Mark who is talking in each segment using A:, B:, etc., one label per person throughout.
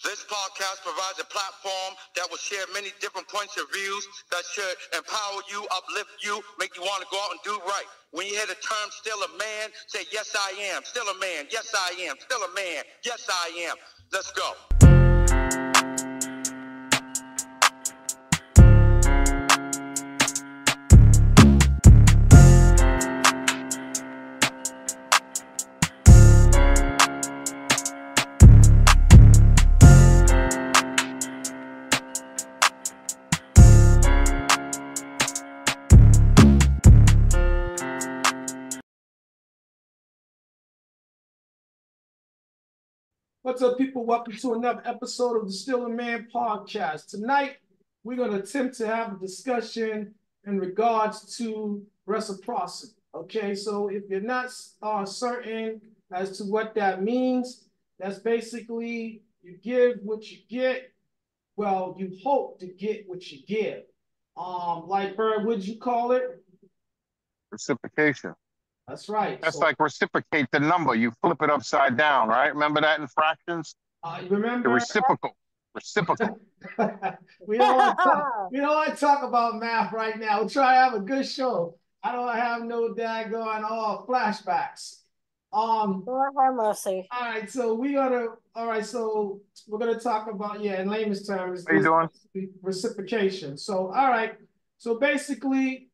A: This podcast provides a platform that will share many different points of views that should empower you, uplift you, make you want to go out and do right. When you hear the term still a man, say, yes, I am. Still a man. Yes, I am. Still a man. Yes, I am. Let's go.
B: What's up, people? Welcome to another episode of the Still a Man podcast. Tonight, we're going to attempt to have a discussion in regards to reciprocity. Okay, so if you're not certain as to what that means, that's basically you give what you get. Well, you hope to get what you give. Like Bird, what'd you call it?
C: Reciprocation.
B: That's right.
C: That's like reciprocate the number. You flip it upside down, right? Remember that in fractions?
B: You remember
C: the reciprocal. Reciprocal.
B: we don't want to talk about math right now. We'll try to have a good show. I don't have no daggone flashbacks.
D: Lord have mercy.
B: All right, so we're gonna talk about in layman's terms.
C: How you doing?
B: Reciprocation. So all right, so basically.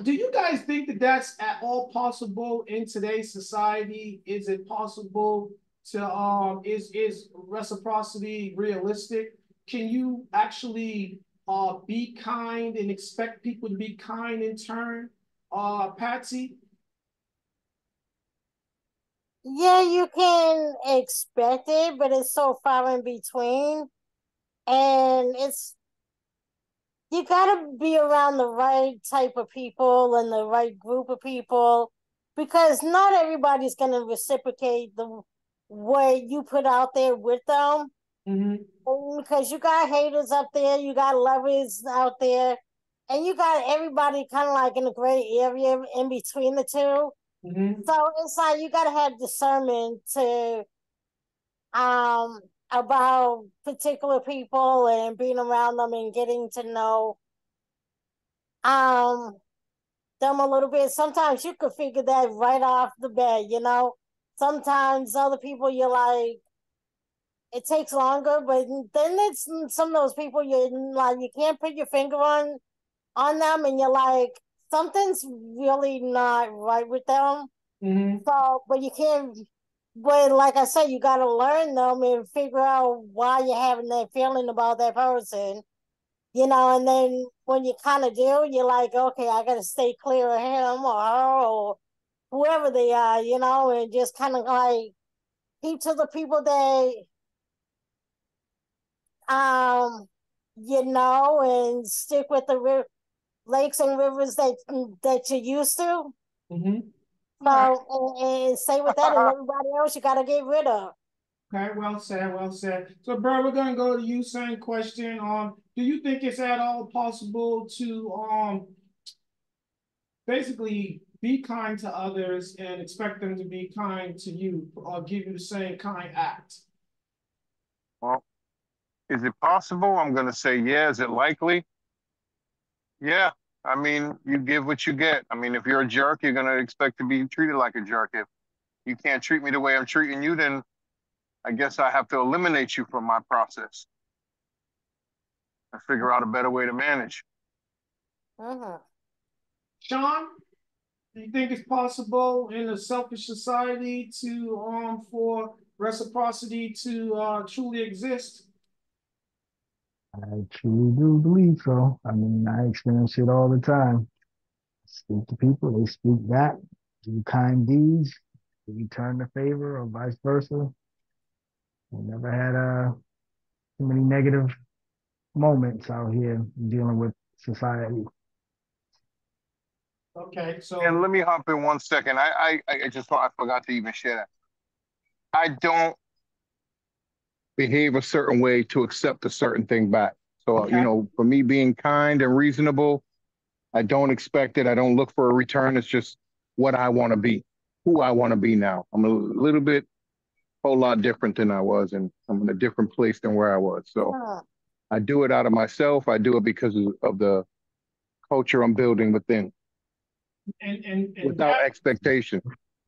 B: Do you guys think that that's at all possible in today's society? Is it possible to is reciprocity realistic? Can you actually be kind and expect people to be kind in turn? Patsy?
D: Yeah, you can expect it, but it's so far in between. And you gotta be around the right type of people and the right group of people, because not everybody's gonna reciprocate what you put out there with them.
B: Mm-hmm.
D: Because you got haters up there, you got lovers out there, and you got everybody kind of like in a gray area in between the two.
B: Mm-hmm.
D: So it's like you gotta have discernment to about particular people and being around them and getting to know them a little bit. Sometimes you could figure that right off the bat, you know. Sometimes other people you're like, it takes longer, but then it's some of those people you're like, you can't put your finger on them, and you're like, something's really not right with them.
B: Mm-hmm.
D: So, but you can't. But like I said, you got to learn them and figure out why you're having that feeling about that person, you know. And then when you kind of do, you're like, okay, I got to stay clear of him or her or whoever they are, you know, and just kind of like keep to the people that you know, and stick with the lakes and rivers that you're used to.
B: Mm-hmm.
D: So, and stay with that, and everybody else you got to get rid of.
B: Okay, well said, well said. So, Bert, we're gonna go to you. Same question. Do you think it's at all possible to basically be kind to others and expect them to be kind to you, or give you the same kind act?
C: Well, is it possible? I'm going to say, yeah. Is it likely? Yeah. I mean, you give what you get. I mean, if you're a jerk, you're going to expect to be treated like a jerk. If you can't treat me the way I'm treating you, then I guess I have to eliminate you from my process and figure out a better way to manage.
B: Sean, do you think it's possible in a selfish society to for reciprocity to truly exist?
E: I truly do believe so. I mean, I experience it all the time. Speak to people, they speak back, do kind deeds, return the favor, or vice versa. I never had too many negative moments out here dealing with society.
B: Okay, so
C: and let me hop in 1 second. I forgot to even share that. I don't behave a certain way to accept a certain thing back. So,
B: okay.
C: You know, for me being kind and reasonable, I don't expect it. I don't look for a return. It's just what I want to be, who I want to be now. I'm a little bit whole lot different than I was, and I'm in a different place than where I was. So I do it out of myself. I do it because of the culture I'm building within,
B: And
C: without expectation.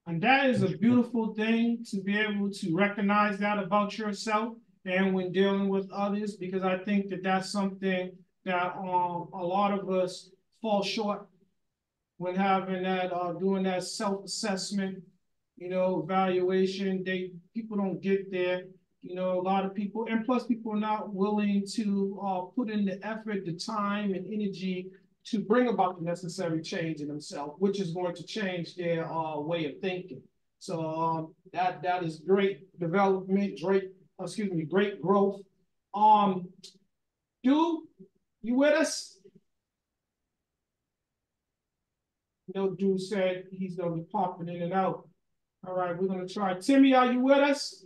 B: and that is a beautiful thing to be able to recognize that about yourself and when dealing with others, because I think that that's something that a lot of us fall short when having that doing that self-assessment, evaluation. People don't get there. A lot of people, and plus people are not willing to put in the effort, the time and energy to bring about the necessary change in themselves, which is going to change their way of thinking. So that is great development, great growth. Dude, you with us? Dude said he's gonna be popping in and out. All right, we're gonna try. Timmy, are you with us?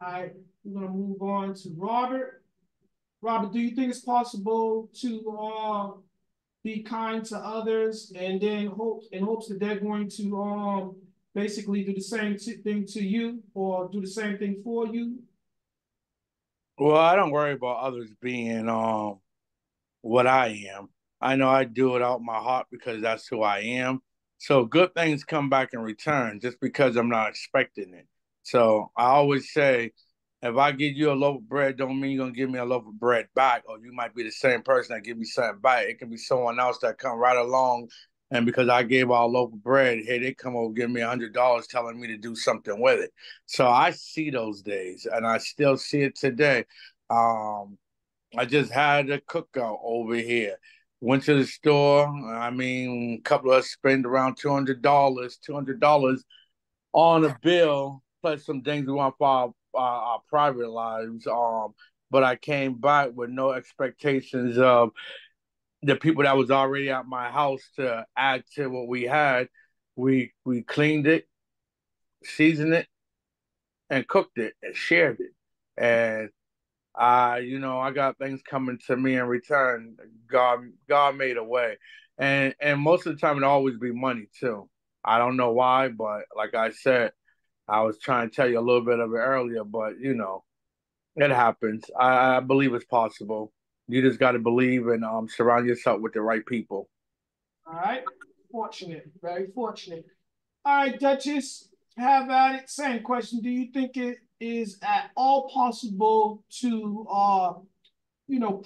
B: All right, we're gonna move on to Robert. Robert, do you think it's possible to be kind to others and then hopes that they're going to basically do the same thing to you or do the same thing for you?
F: Well, I don't worry about others being what I am. I know I do it out my heart because that's who I am. So good things come back in return just because I'm not expecting it. So I always say, if I give you a loaf of bread, don't mean you're gonna give me a loaf of bread back, or you might be the same person that give me something back. It can be someone else that come right along, and because I gave out a loaf of bread, hey, they come over give me $100 telling me to do something with it. So I see those days, and I still see it today. Um, I just had a cookout over here. Went to the store. I mean, a couple of us spent around $200 on a bill, plus some things we want for our private lives. But I came back with no expectations of the people that was already at my house to add to what we had. We cleaned it, seasoned it, and cooked it and shared it. And I got things coming to me in return. God made a way, and most of the time it always be money too. I don't know why, but like I said, I was trying to tell you a little bit of it earlier, but it happens. I believe it's possible. You just got to believe and surround yourself with the right people.
B: All right, fortunate, very fortunate. All right, Duchess, have at it. Same question. Do you think it is at all possible to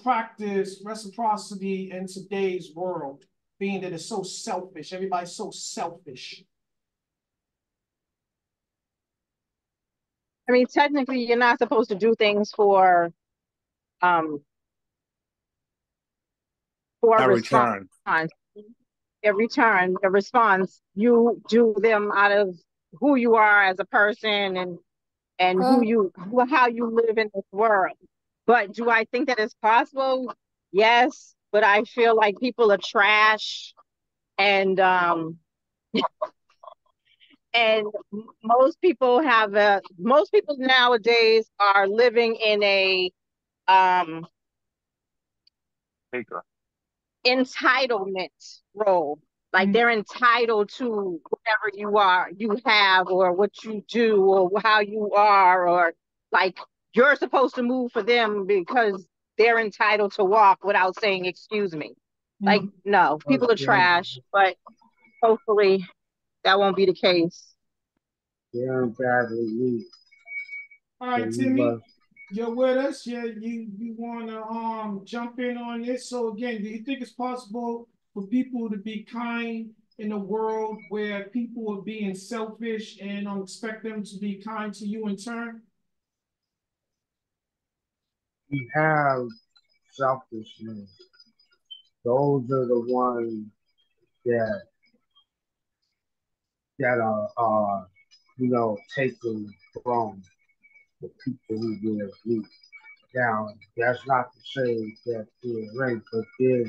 B: practice reciprocity in today's world, being that it's so selfish. Everybody's so selfish.
G: I mean, technically, you're not supposed to do things um for a
F: I
G: response.
F: return.
G: A response. You do them out of who you are as a person and how you live in this world. But do I think that it's possible? Yes, but I feel like people are trash, and and most people nowadays are living in a um
C: Taker.
G: entitlement role. Like they're entitled to whatever you have, or what you do, or how you are, or like you're supposed to move for them because they're entitled to walk without saying, excuse me. Like, no, people are trash, but hopefully that won't be the case.
B: Yeah, exactly. All right, Timmy, you're with us. Yeah, you want to jump in on this. So again, do you think it's possible for people to be kind in a world where people are being selfish and expect them to be kind to you in turn?
H: We have selfishness. Those are the ones that are taken from the people who wear weak. Now, that's not to say that they're right, but it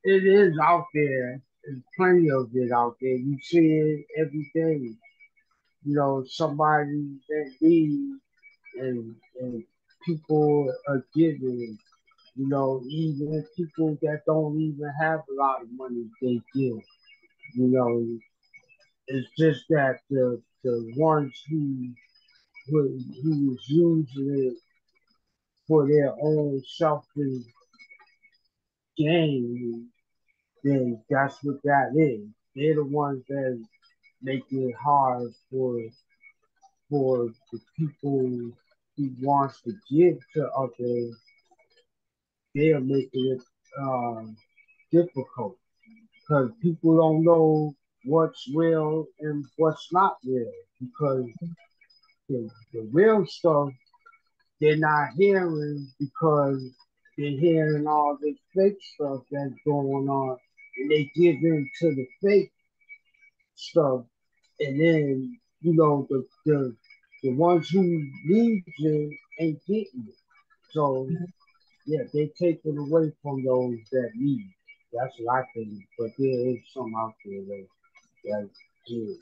H: is out there. There's plenty of it out there. You see it every day. Somebody that needs and people are giving. Even people that don't even have a lot of money, they give. You know, It's just that the ones who was using it for their own selfish gain, then that's what that is. They're the ones that make it hard for the people who wants to give to others. They are making it difficult because people don't know what's real and what's not real because the real stuff they're not hearing because they're hearing all this fake stuff that's going on and they give in to the fake stuff and then the ones who need it ain't getting it. So yeah, they take it away from those that need. That's what I think. But there is some out there that do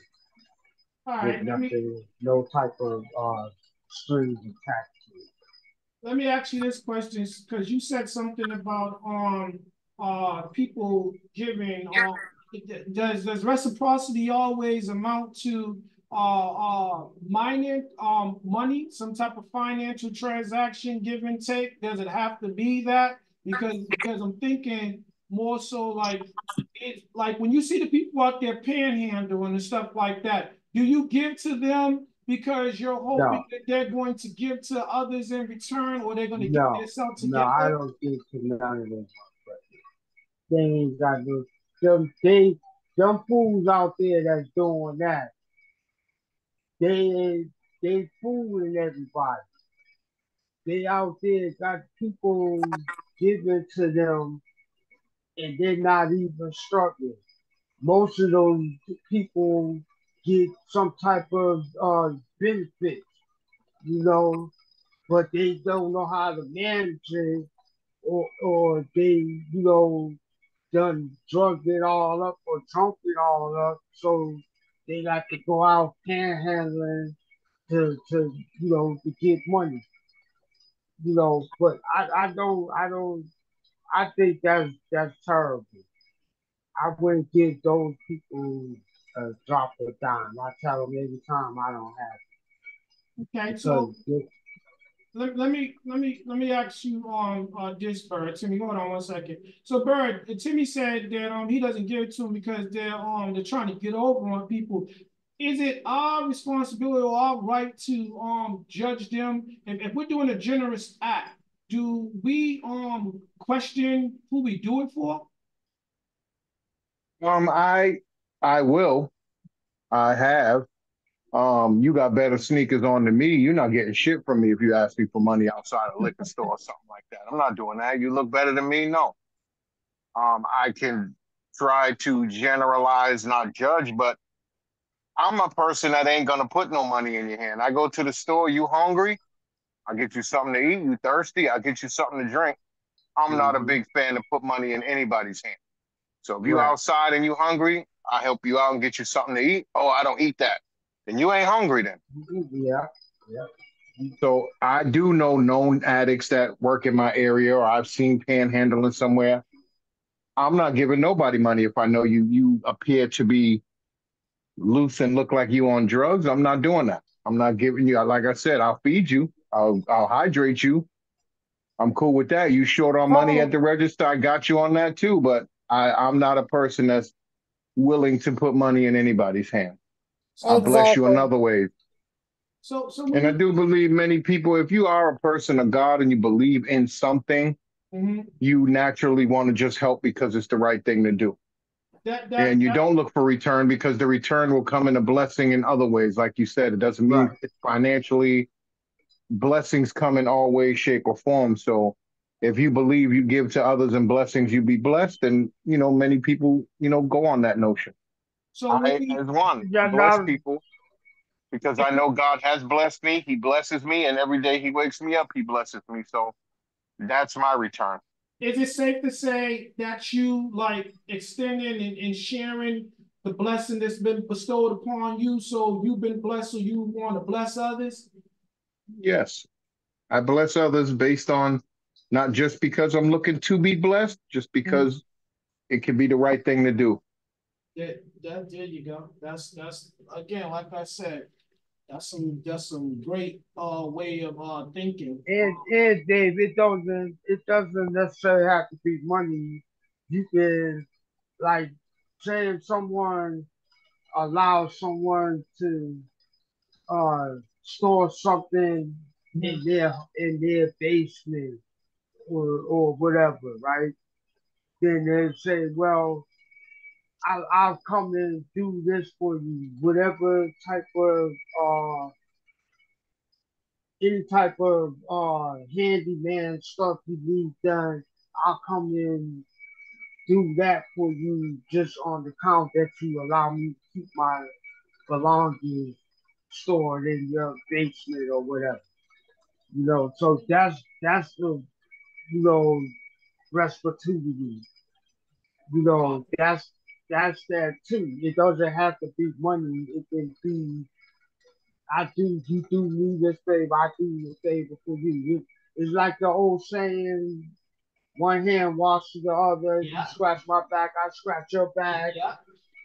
B: All
H: with
B: right,
H: nothing, no type of strings attached to it.
B: let me ask you this question because you said something about people giving does reciprocity always amount to mining money, some type of financial transaction, give and take? Does it have to be that? Because I'm thinking more so like it's like when you see the people out there panhandling and stuff like that, do you give to them because you're hoping
H: No,
B: that they're going to give to others in return, or they're going to get
H: no,
B: themselves
H: no, I
B: together?
H: don't get to none of them. They ain't got no them fools out there that's doing that. They they fooling everybody. They out there got people giving to them and they're not even struggling. Most of those people get some type of benefits, you know, but they don't know how to manage it, or they, done drugged it all up or drunk it all up, so they got to go out panhandling to get money, But I think that's terrible. I wouldn't give those people a drop of a dime. I tell them every time I don't have it
B: Okay,
H: because
B: so let me ask you this, Bird. Timmy, hold on one second. So Bird, Timmy said that he doesn't give it to them because they're trying to get over on people. Is it our responsibility or our right to judge them if we're doing a generous act? Do we question who we do it for?
C: I will. I have. You got better sneakers on than me. You're not getting shit from me if you ask me for money outside a liquor store or something like that. I'm not doing that. You look better than me? No. I can try to generalize, not judge, but I'm a person that ain't gonna put no money in your hand. I go to the store, you hungry? I'll get you something to eat. You thirsty? I'll get you something to drink. I'm not a
H: hmm
C: big fan to put money in anybody's hand. So if you
H: right.
C: outside and you hungry, I help you out and get you something to eat. Oh, I don't eat that. Then you ain't hungry then.
H: Yeah, yeah.
C: So I do know known addicts that work in my area, or I've seen panhandling somewhere. I'm not giving nobody money if I know you appear to be loose and look like you on drugs. I'm not doing that. I'm not giving you. Like I said, I'll feed you. I'll hydrate you. I'm cool with that. You short on money at
D: Oh,
C: the register, I got you on that too. But I'm not a person that's willing to put money in anybody's hand. I'll bless you in
D: exactly.
C: other ways.
B: So when
C: And I
B: you
C: do believe many people, if you are a person of God and you believe in something,
B: mhm,
C: you naturally want to just help because it's the right thing to do.
B: that that
C: And you
B: that
C: don't look for return because the return will come in a blessing in other ways. Like you said, it doesn't
H: Right.
C: mean it's financially, blessings come in all ways, shape, or form. So if you believe you give to others and blessings, you be blessed. And, many people, go on that notion.
B: so when
C: I,
B: we
C: as one,
H: Yeah,
C: bless
H: now,
C: people because I know God has blessed me. He blesses me. And every day he wakes me up, he blesses me. So that's my return.
B: is it safe to say that you like extending and sharing the blessing that's been bestowed upon you? So you've been blessed, so you want to bless others?
C: Yes. I bless others based on not just because I'm looking to be blessed, just
B: Mhm.
C: because it can be the right thing to do.
B: There you go. That's again, like I said, that's some great way of thinking.
H: And Dave, it doesn't necessarily have to be money. You can like say if someone allows someone to store something in their basement or whatever, right? Then they say, well, I'll come and do this for you, whatever type of any type of handyman stuff you need done. I'll come and do that for you just on the count that you allow me to keep my belongings stored in your basement or whatever. So that's the reciprocity. That's that too. It doesn't have to be money. It can be you do me this favor, I do you a favor for you. It's like the old saying, one hand washes the other. You
B: Yeah.
H: scratch my back, I scratch your back.
B: Yeah,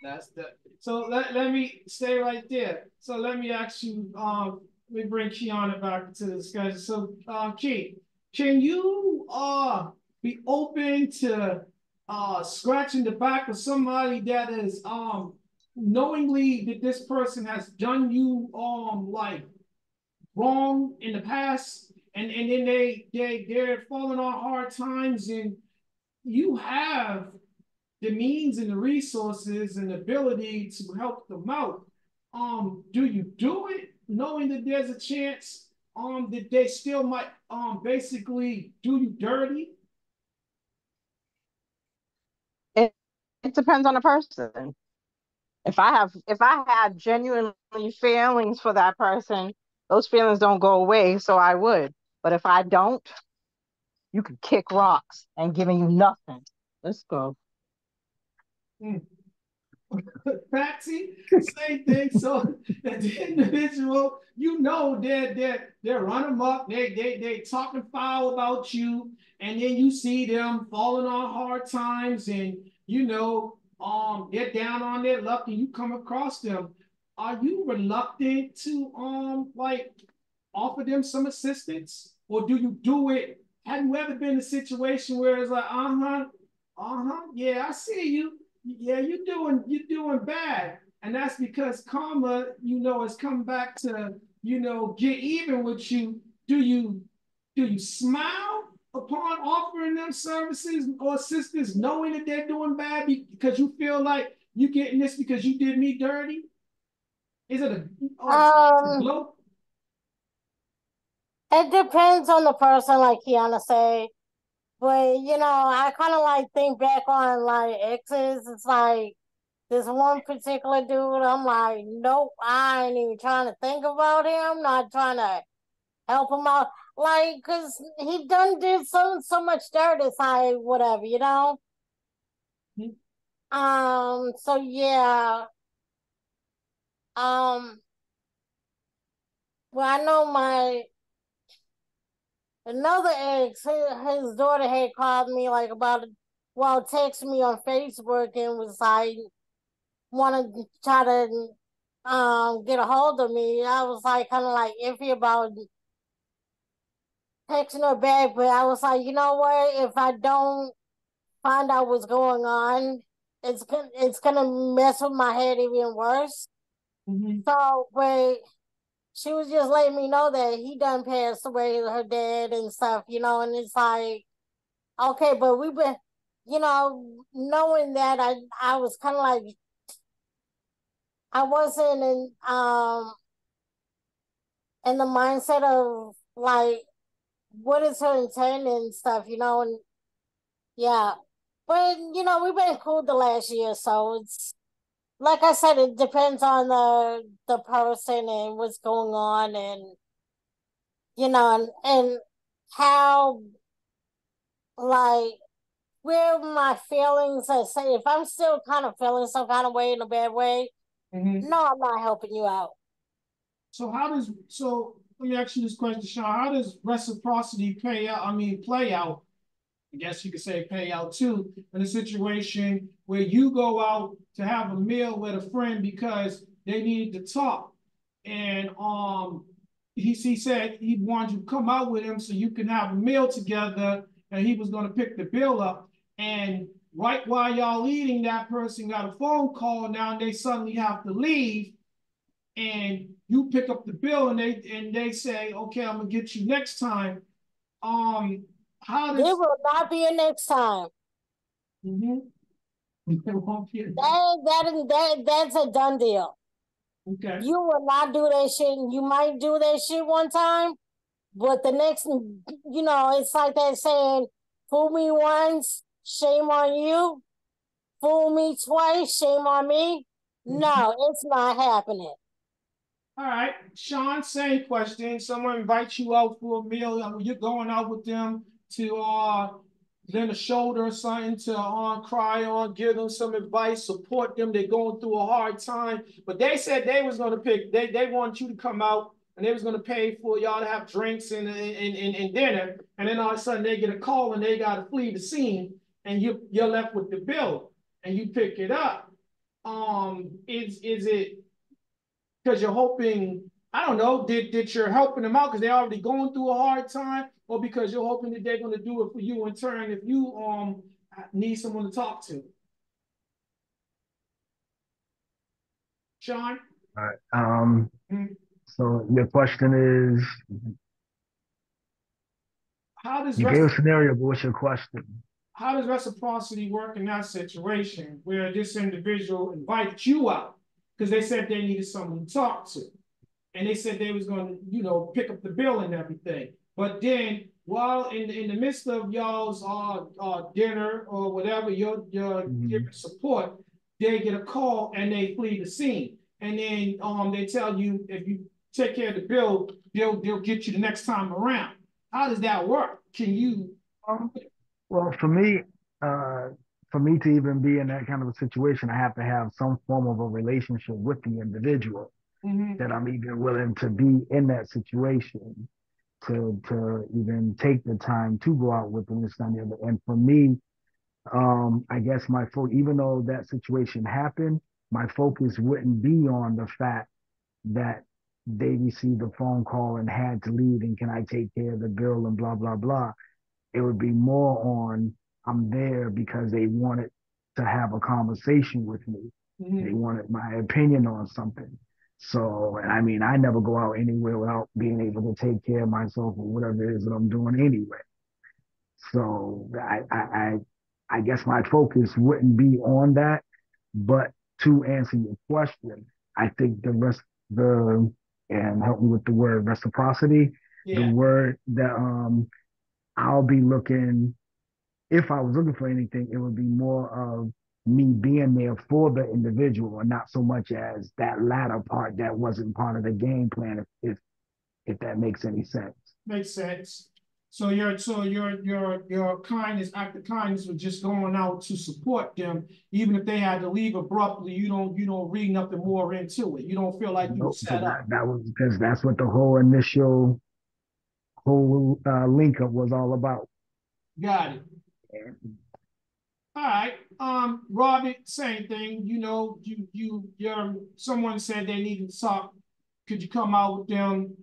B: that's the. So let me stay right there. So let me ask you. Let me bring Kiana back to the discussion. So, Key, can you be open to scratching the back of somebody that is knowingly that this person has done you like wrong in the past, and then they're falling on hard times, and you have the means and the resources and the ability to help them out. Do you do it knowing that there's a chance that they still might basically do you dirty?
G: It, it depends on the person. If I have genuinely feelings for that person, those feelings don't go away, so I would. But if I don't, you could kick rocks and giving you nothing. Let's go.
B: Hmm. Patsy, same thing. So the individual, they're running amok, they talking foul about you, and then you see them falling on hard times, and they're down on their luck, and you come across them. Are you reluctant to like offer them some assistance, or do you do it? Have you ever been in a situation where it's like, yeah, I see you, yeah, you're doing bad, and that's because karma, has come back to get even with you. Do you smile upon offering them services or assistance, knowing that they're doing bad because you feel like you getting this because you did me dirty? Is it a
D: Um,
B: blow?
D: it depends on the person, like Kiana say. But I kind of like think back on like exes. It's like this one particular dude. I'm like, nope, I ain't even trying to think about him. Not trying to help him out, like, cause he done did so much dirt. It's like whatever. So yeah. Um. Well, I know my another ex. His daughter had called me like text me on Facebook and was like, want to try to get a hold of me. I was like kind of like iffy about texting her back, but I was like, you know what? If I don't find out what's going on, it's gonna mess with my head even worse.
B: Mm-hmm.
D: So, but she was just letting me know that he done passed away, her dad and stuff, and it's like, okay, but we've been, knowing that I was kind of like I wasn't in the mindset of like what is her intent and stuff, and yeah. But we've been cool the last year, so it's like I said, it depends on the person and what's going on, and and how like where my feelings are. Say if I'm still kind of feeling some kind of way in a bad way,
B: Mm-hmm.
D: no, I'm not helping you out.
B: So let me ask you this question, Sean. How does reciprocity play out? I guess you could say payout too, in a situation where you go out to have a meal with a friend because they needed to talk. And he said he wanted you to come out with him so you can have a meal together, and he was going to pick the bill up. And right while y'all eating, that person got a phone call now, and they suddenly have to leave. And you pick up the bill, and they say, "Okay, I'm gonna get you next time." Um, how
D: There
B: does
D: will not be a next time.
B: mm-hmm.
D: That's a done deal.
B: Okay.
D: You will not do that shit. You might do that shit one time, but the next, it's like that saying, "Fool me once, shame on you. Fool me twice, shame on me." No, it's not happening.
B: All right, Sean, same question. Someone invites you out for a meal. You're going out with them to lend a shoulder or something to cry on, give them some advice, support them. They're going through a hard time. But they said they was gonna pick, they want you to come out and they was gonna pay for y'all to have drinks and dinner. And then all of a sudden they get a call and they gotta flee the scene and you're left with the bill and you pick it up. Is it because you're hoping, I don't know, did you're helping them out because they're already going through a hard time, or because you're hoping that they're going to do it for you in turn if you need someone to talk to? Sean?
E: All right.
B: Mm-hmm.
E: So your question is,
B: How does
E: you gave a scenario, but what's your question?
B: how does reciprocity work in that situation where this individual invited you out because they said they needed someone to talk to? And they said they was going to, pick up the bill and everything. But then, while in the midst of y'all's dinner or whatever, your
E: Mhm.
B: support, they get a call and they flee the scene. And then they tell you if you take care of the bill, they'll get you the next time around. How does that work? Can you?
E: Um, Well, uh, for me to even be in that kind of a situation, I have to have some form of a relationship with the individual
B: Mhm.
E: that I'm even willing to be in that situation to even take the time to go out with them this and the other. And for me, I guess even though that situation happened, my focus wouldn't be on the fact that they received a phone call and had to leave and can I take care of the bill and blah blah blah. It would be more on I'm there because they wanted to have a conversation with me. They
B: Mhm.
E: wanted my opinion on something. So, and I mean, I never go out anywhere without being able to take care of myself or whatever it is that I'm doing anyway. So I guess my focus wouldn't be on that. But to answer your question, I think and help me with the word reciprocity, the
B: Yeah,
E: word that I'll be looking, if I was looking for anything, it would be more of me being there for the individual and not so much as that latter part that wasn't part of the game plan, if that makes any sense.
B: makes sense. So your kindness, act of kindness was just going out to support them, even if they had to leave abruptly. You don't read nothing more into it. You don't feel like you were
E: Nope,
B: set
E: because
B: up.
E: that was because that's what the whole initial whole link up was all about.
B: Got it. All right. Robert, same thing. Someone said they needed to talk. Could you come out with them?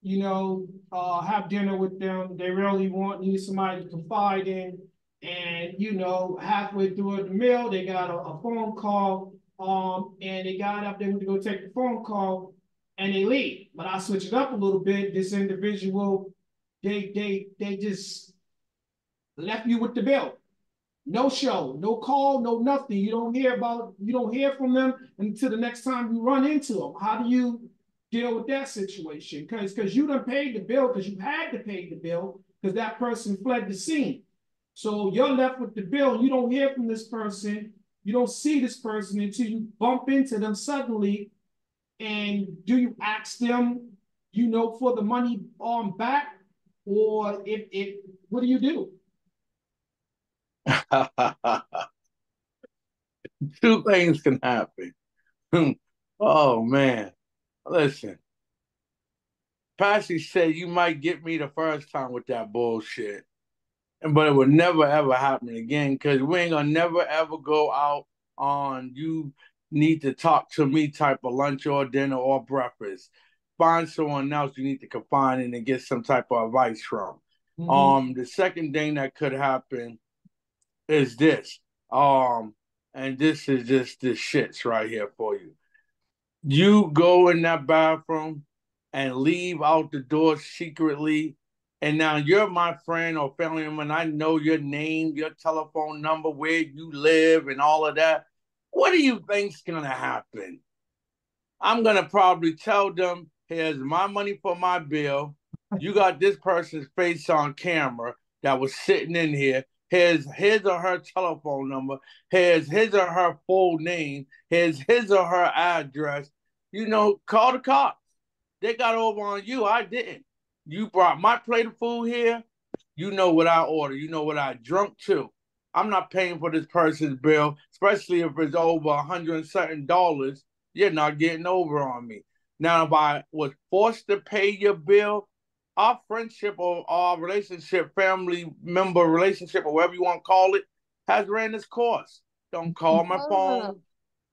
B: Have dinner with them. They really need somebody to confide in. And halfway through the meal, they got a phone call. And they got up there to go take the phone call, and they leave. But I switch it up a little bit. This individual, they just left you with the bill. No show, no call, no nothing. You don't hear from them until the next time you run into them. How do you deal with that situation? Because you done paid the bill, because you had to pay the bill, because that person fled the scene. So you're left with the bill. You don't hear from this person. You don't see this person until you bump into them suddenly. And do you ask them, for the money on back? Or if what do you do?
F: Two things can happen. Oh man, listen. Passy said you might get me the first time with that bullshit. but it would never ever happen again because we ain't gonna never ever go out on you need to talk to me type of lunch or dinner or breakfast. Find someone else you need to confine in and get some type of advice from. The second thing that could happen is this. And this is just the shits right here for you. You go in that bathroom and leave out the door secretly. And now you're my friend or family member, and I know your name, your telephone number, where you live, and all of that. What do you think's gonna happen? I'm gonna probably tell them, here's my money for my bill. You got this person's face on camera that was sitting in here. Here's his or her telephone number. Here's his or her full name. Here's his or her address. Call the cops. They got over on you. I didn't. You brought my plate of food here. You know what I ordered. You know what I drunk too. I'm not paying for this person's bill, especially if it's over $100 and something. You're not getting over on me. Now, if I was forced to pay your bill, our friendship or our relationship, family member relationship, or whatever you want to call it, has ran its course. Don't call my phone.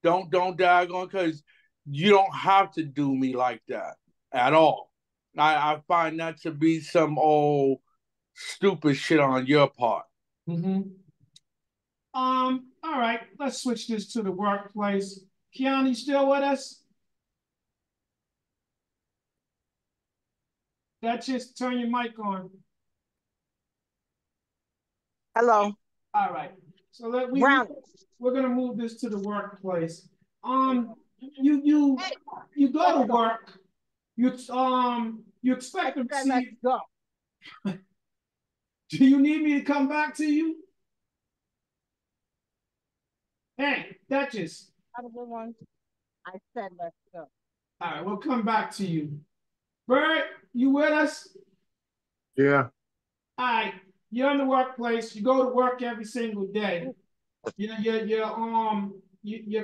F: Don't daggone, because you don't have to do me like that at all. I find that to be some old stupid shit on your part.
B: All right, let's switch this to the workplace. Keanu, you still with us? That's just turn your mic on.
G: Hello.
B: All right. So we're gonna move this to the workplace. You go to work. You expect to receive.
G: Go.
B: Do you need me to come back to you? Hey, Duchess.
G: Have a good one. I said let's go.
B: All right, we'll come back to you. Bert, you with us?
C: Yeah.
B: All right, you're in the workplace. You go to work every single day. You're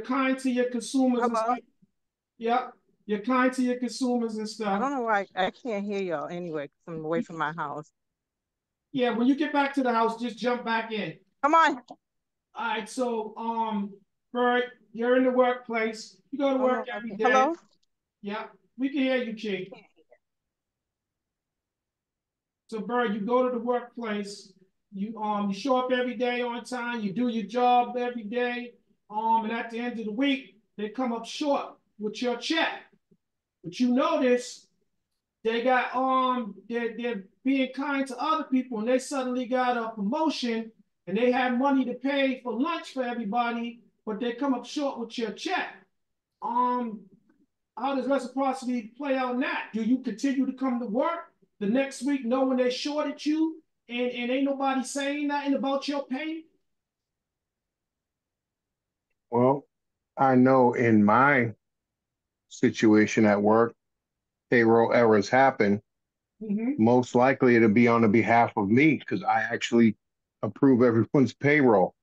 B: kind to your consumers and stuff. Yep, you're kind to your consumers and stuff.
G: I don't know why I can't hear y'all anyway because I'm away from my house.
B: Yeah, when you get back to the house, just jump back in.
G: Come on.
B: All right, so Bert, you're in the workplace. You go to work every day.
G: Hello?
B: Yeah, we can hear you, Chief. So Bert, you go to the workplace. You show up every day on time. You do your job every day. And at the end of the week, they come up short with your check. But you notice they got they're being kind to other people, and they suddenly got a promotion, and they have money to pay for lunch for everybody, but they come up short with your check. How does reciprocity play out in that? Do you continue to come to work the next week knowing they shorted you, and ain't nobody saying nothing about your pay?
C: Well, I know in my situation at work, payroll errors happen. Most likely it'll be on the behalf of me because I actually approve everyone's payroll.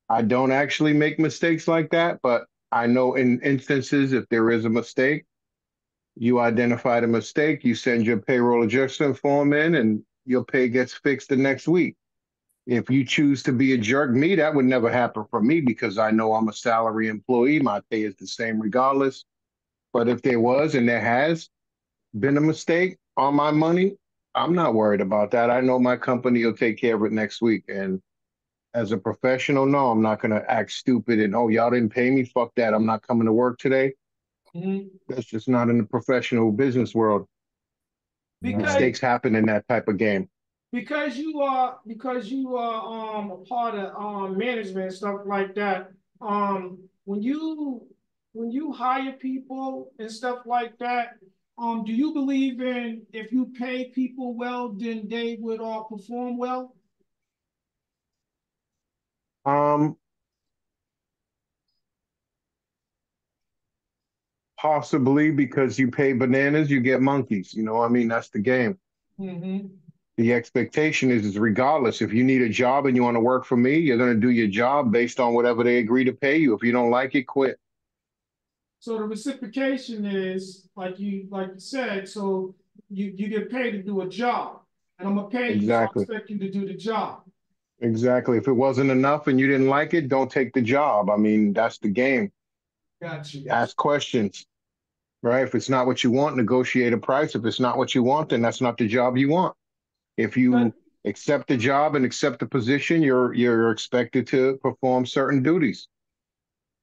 C: I don't actually make mistakes like that, but I know in instances if there is a mistake, you identify the mistake, you send your payroll adjustment form in, and your pay gets fixed the next week. If you choose to be a jerk, that would never happen for me because I know I'm a salary employee. My pay is the same regardless. But if there was and there has been a mistake on my money, I'm not worried about that. I know my company will take care of it next week. And as a professional, no, I'm not going to act stupid and, oh, y'all didn't pay me. Fuck that. I'm not coming to work today. That's just not in the professional business world. Mistakes happen in that type of game.
B: Because you are a part of management and stuff like that. When you hire people and stuff like that, do you believe in if you pay people well, then they would perform well?
C: Possibly because you pay bananas, you get monkeys. You know, I mean, that's the game. The expectation is regardless. If you need a job and you want to work for me, you're going to do your job based on whatever they agree to pay you. If you don't like it, quit.
B: So the reciprocation is like you said. So you get paid to do a job, and I'm gonna pay you. So I expect you to do the job.
C: Exactly. If it wasn't enough and you didn't like it, don't take the job. I mean, that's the game.
B: Got you.
C: Ask questions, right? If it's not what you want, negotiate a price. If it's not what you want, then that's not the job you want. If
B: But
C: you accept the job and accept the position, you're expected to perform certain duties.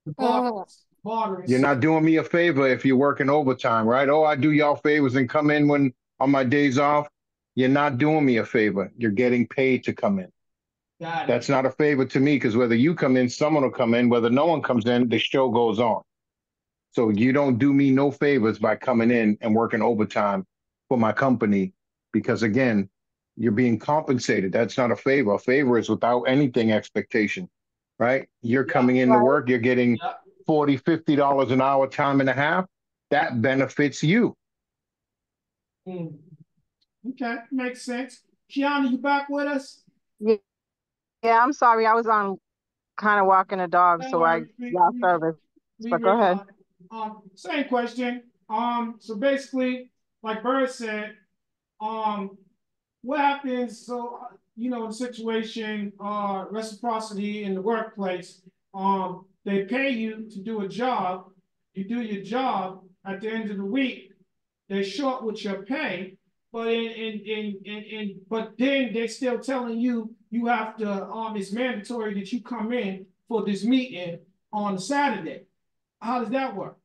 B: the
D: Mhm.
B: bartering
C: You're not doing me a favor if you're working overtime, right? Oh, I do y'all favors and come in when on my days off. You're not doing me a favor. You're getting paid to come in.
B: Got it.
C: That's not a favor to me because whether you come in, someone will come in. Whether no one comes in, the show goes on. So you don't do me no favors by coming in and working overtime for my company because again, you're being compensated. That's not a favor. A favor is without anything expectation, right? You're
B: Yeah.
C: coming in to
D: Right.
C: work, you're getting
B: Yeah.
C: 40, $50 an hour, time and a half. That benefits you.
B: Mm. Okay, makes sense. Kiana, you back with us?
G: Yeah, yeah, I'm sorry. I was on kind of walking a dog,
B: No
G: so I
B: worries.
G: lost service.
B: We
G: But go ahead.
B: realize. Same question. So basically, like Bird said, um, what happens? So the situation, reciprocity in the workplace. They pay you to do a job. You do your job. At the end of the week, they're short with your pay, but but then they're still telling you you have to it's mandatory that you come in for this meeting on Saturday. How does that work?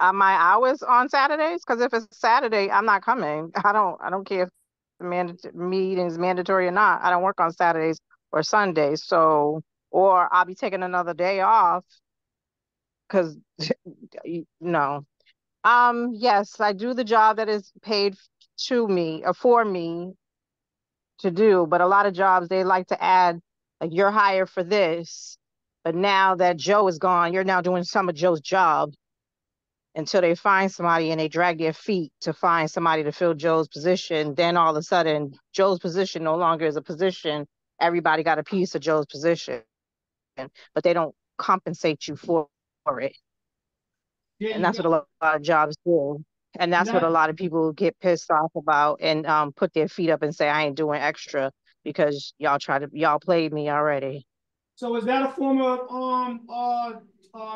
G: Are my hours on Saturdays? Because if it's Saturday, I'm not coming. I don't care if the meeting is mandatory or not. I don't work on Saturdays or Sundays. So, or I'll be taking another day off because no. Yes, I do the job that is paid to me or for me to do, but a lot of jobs they like to add like you're hired for this, but now that Joe is gone, you're now doing some of Joe's job until they find somebody and they drag their feet to find somebody to fill Joe's position. Then all of a sudden, Joe's position no longer is a position. Everybody got a piece of Joe's position, but they don't compensate you for it.
B: There
G: And
B: you
G: that's
B: go.
G: what a lot of jobs do. And
B: And
G: that's what a
B: that
G: lot of people get pissed off about and put their feet up and say, I ain't doing extra because y'all played me already.
B: so is that a form of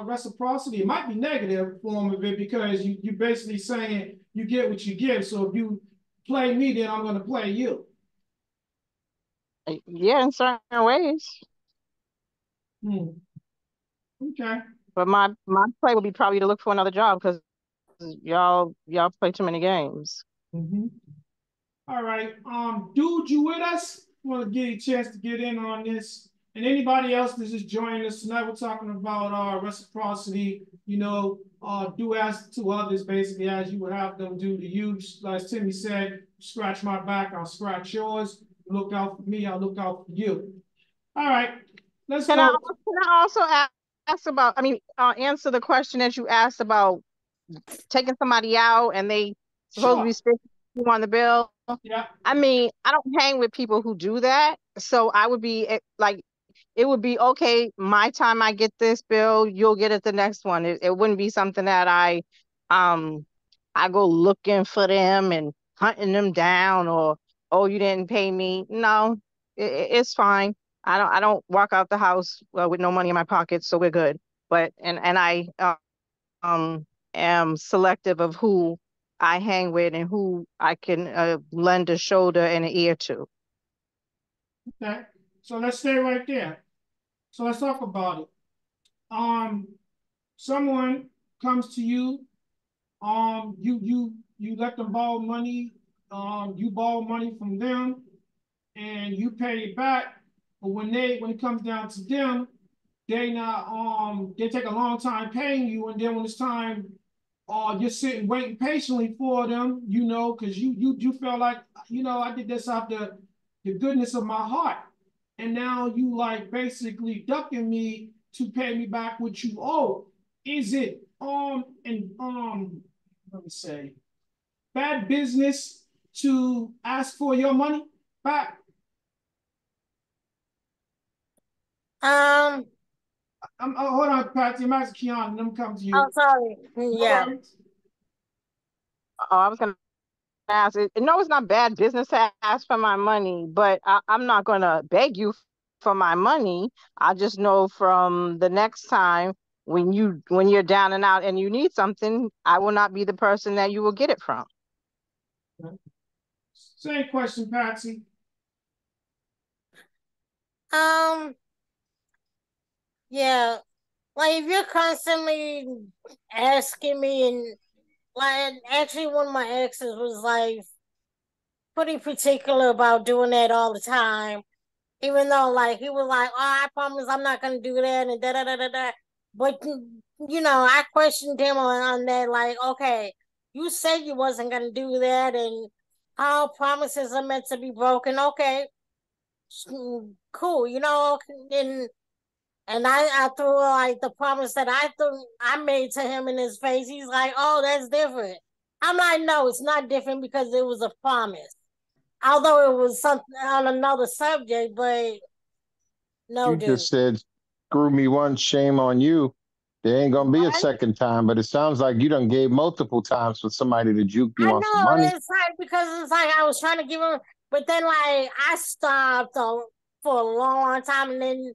B: reciprocity? It might be negative form of it because you basically saying you get what you give. So if you play me, then I'm going to play you.
G: Yeah, in certain ways.
B: Hmm. Okay.
G: But my play would be probably to look for another job because y'all play too many games.
B: Mm-hmm. All right. Dude, you with us? Want to give you a chance to get in on this. And anybody else that's just joining us tonight, we're talking about reciprocity, do as to others basically as you would have them do to you. Like Timmy said, scratch my back, I'll scratch yours. Look out for me, I'll look out for you. All right, let's
G: Can I
B: go.
G: can I also ask about, I mean, answer the question that you asked about taking somebody out and they supposed to
B: Sure.
G: be spending you on the bill?
B: Yeah.
G: I mean, I don't hang with people who do that. So I would be like, it would be okay. My time I get this bill, you'll get it the next one. It wouldn't be something that um, I go looking for them and hunting them down or, oh, you didn't pay me. No, it's fine. I don't walk out the house with no money in my pocket, so we're good. But and I um am selective of who I hang with and who I can lend a shoulder and an ear to.
B: Okay. So let's stay right there. So let's talk about it. Um, Someone comes to you. You let them borrow money. You borrow money from them, and you pay it back. But when it comes down to them, they take a long time paying you, and then when it's time, you're sitting waiting patiently for them, because you feel like, I did this out the goodness of my heart, and now you like basically ducking me to pay me back what you owe. Is it and let me say bad business to ask for your money back?
D: Um.
B: Hold on, Patsy. I'm asking Keon, and I'm coming to
D: Oh,
B: you.
D: sorry.
B: No
D: Yeah.
B: worries.
G: Oh, I was gonna ask. No, it's not bad business to ask for my money, but I'm not going to beg you for my money. I just know from the next time when you're down and out and you need something, I will not be the person that you will get it from.
B: Same question, Patsy.
D: Yeah, like if you're constantly asking me, and like actually one of my exes was like pretty particular about doing that all the time. Even though like he was like, "Oh, I promise I'm not gonna do that," and da da da da da. But I questioned him on that. Like, okay, you said you wasn't gonna do that, and how promises are meant to be broken. Okay, cool. And I threw like the promise that I made to him in his face. He's like, "Oh, that's different." I'm like, "No, it's not different because it was a promise." Although it was something on another subject, but no,
C: You
D: dude.
C: just said, screw me once, shame on you. There ain't gonna be a
D: What?
C: second time, but it sounds like you done gave multiple times for somebody to juke you
D: I
C: on some
D: know
C: money.
D: it's like because it's like I was trying to give him, but then like I stopped for a long time, and then he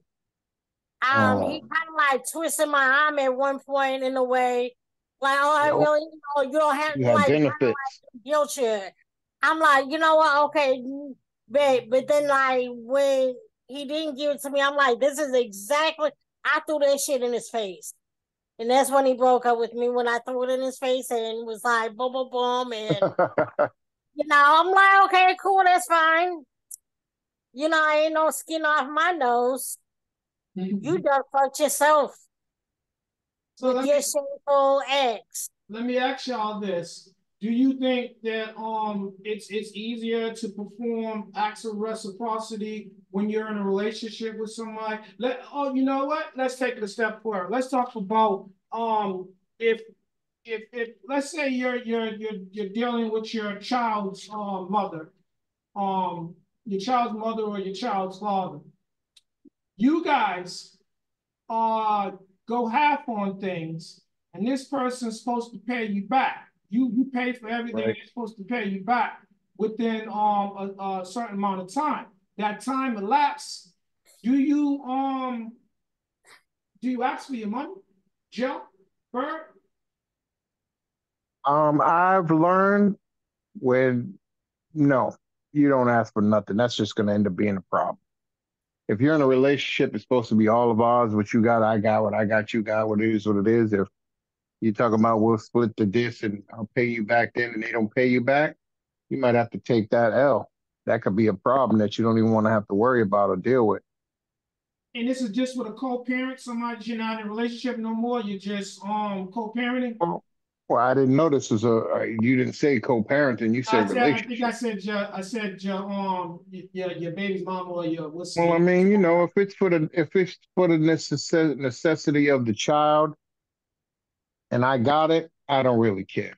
C: Oh,
D: kind of like twisted my arm at one point in a way, like, "Oh, I
C: yo,
D: really, you don't have
C: you had
D: like kind of
C: benefits.
D: like guilt trip." I'm like, you know what? Okay, babe. But then like when he didn't give it to me, I'm like, this is exactly. I threw that shit in his face. And that's when he broke up with me, when I threw it in his face and was like, boom, boom, boom. And, I'm like, okay, cool, that's fine. I ain't no skin off my nose. You done fucked yourself
B: So
D: with your shameful ex.
B: let me ask y'all this. Do you think that it's easier to perform acts of reciprocity when you're in a relationship with somebody? You know what? Let's take it a step further. Let's talk about if if let's say you're dealing with your child's mother, your child's mother or your child's father. You guys go half on things, and this person's supposed to pay you back. You pay for everything,
C: Right.
B: they're supposed to pay you back within a certain amount of time. That time elapsed. Do you ask for your money, Joe Bird?
C: I've learned when no, you don't ask for nothing. That's just gonna end up being a problem. If you're in a relationship, it's supposed to be all of ours. What you got, I got. What I got, you got. What it is, what it is. If you're talking about we'll split the dish and I'll pay you back then, and they don't pay you back, you might have to take that L. That could be a problem that you don't even want to have to worry about or deal with.
B: And this is just with a co-parent, somebody you're not in a relationship no more. You're just co-parenting.
C: Well, well, I didn't know this was you didn't say co-parenting, you said
B: I think I
C: relationship.
B: said your baby's mama or your what's
C: Well, I
B: your
C: mean, if it's for the necessity of the child and I got it, I don't really care.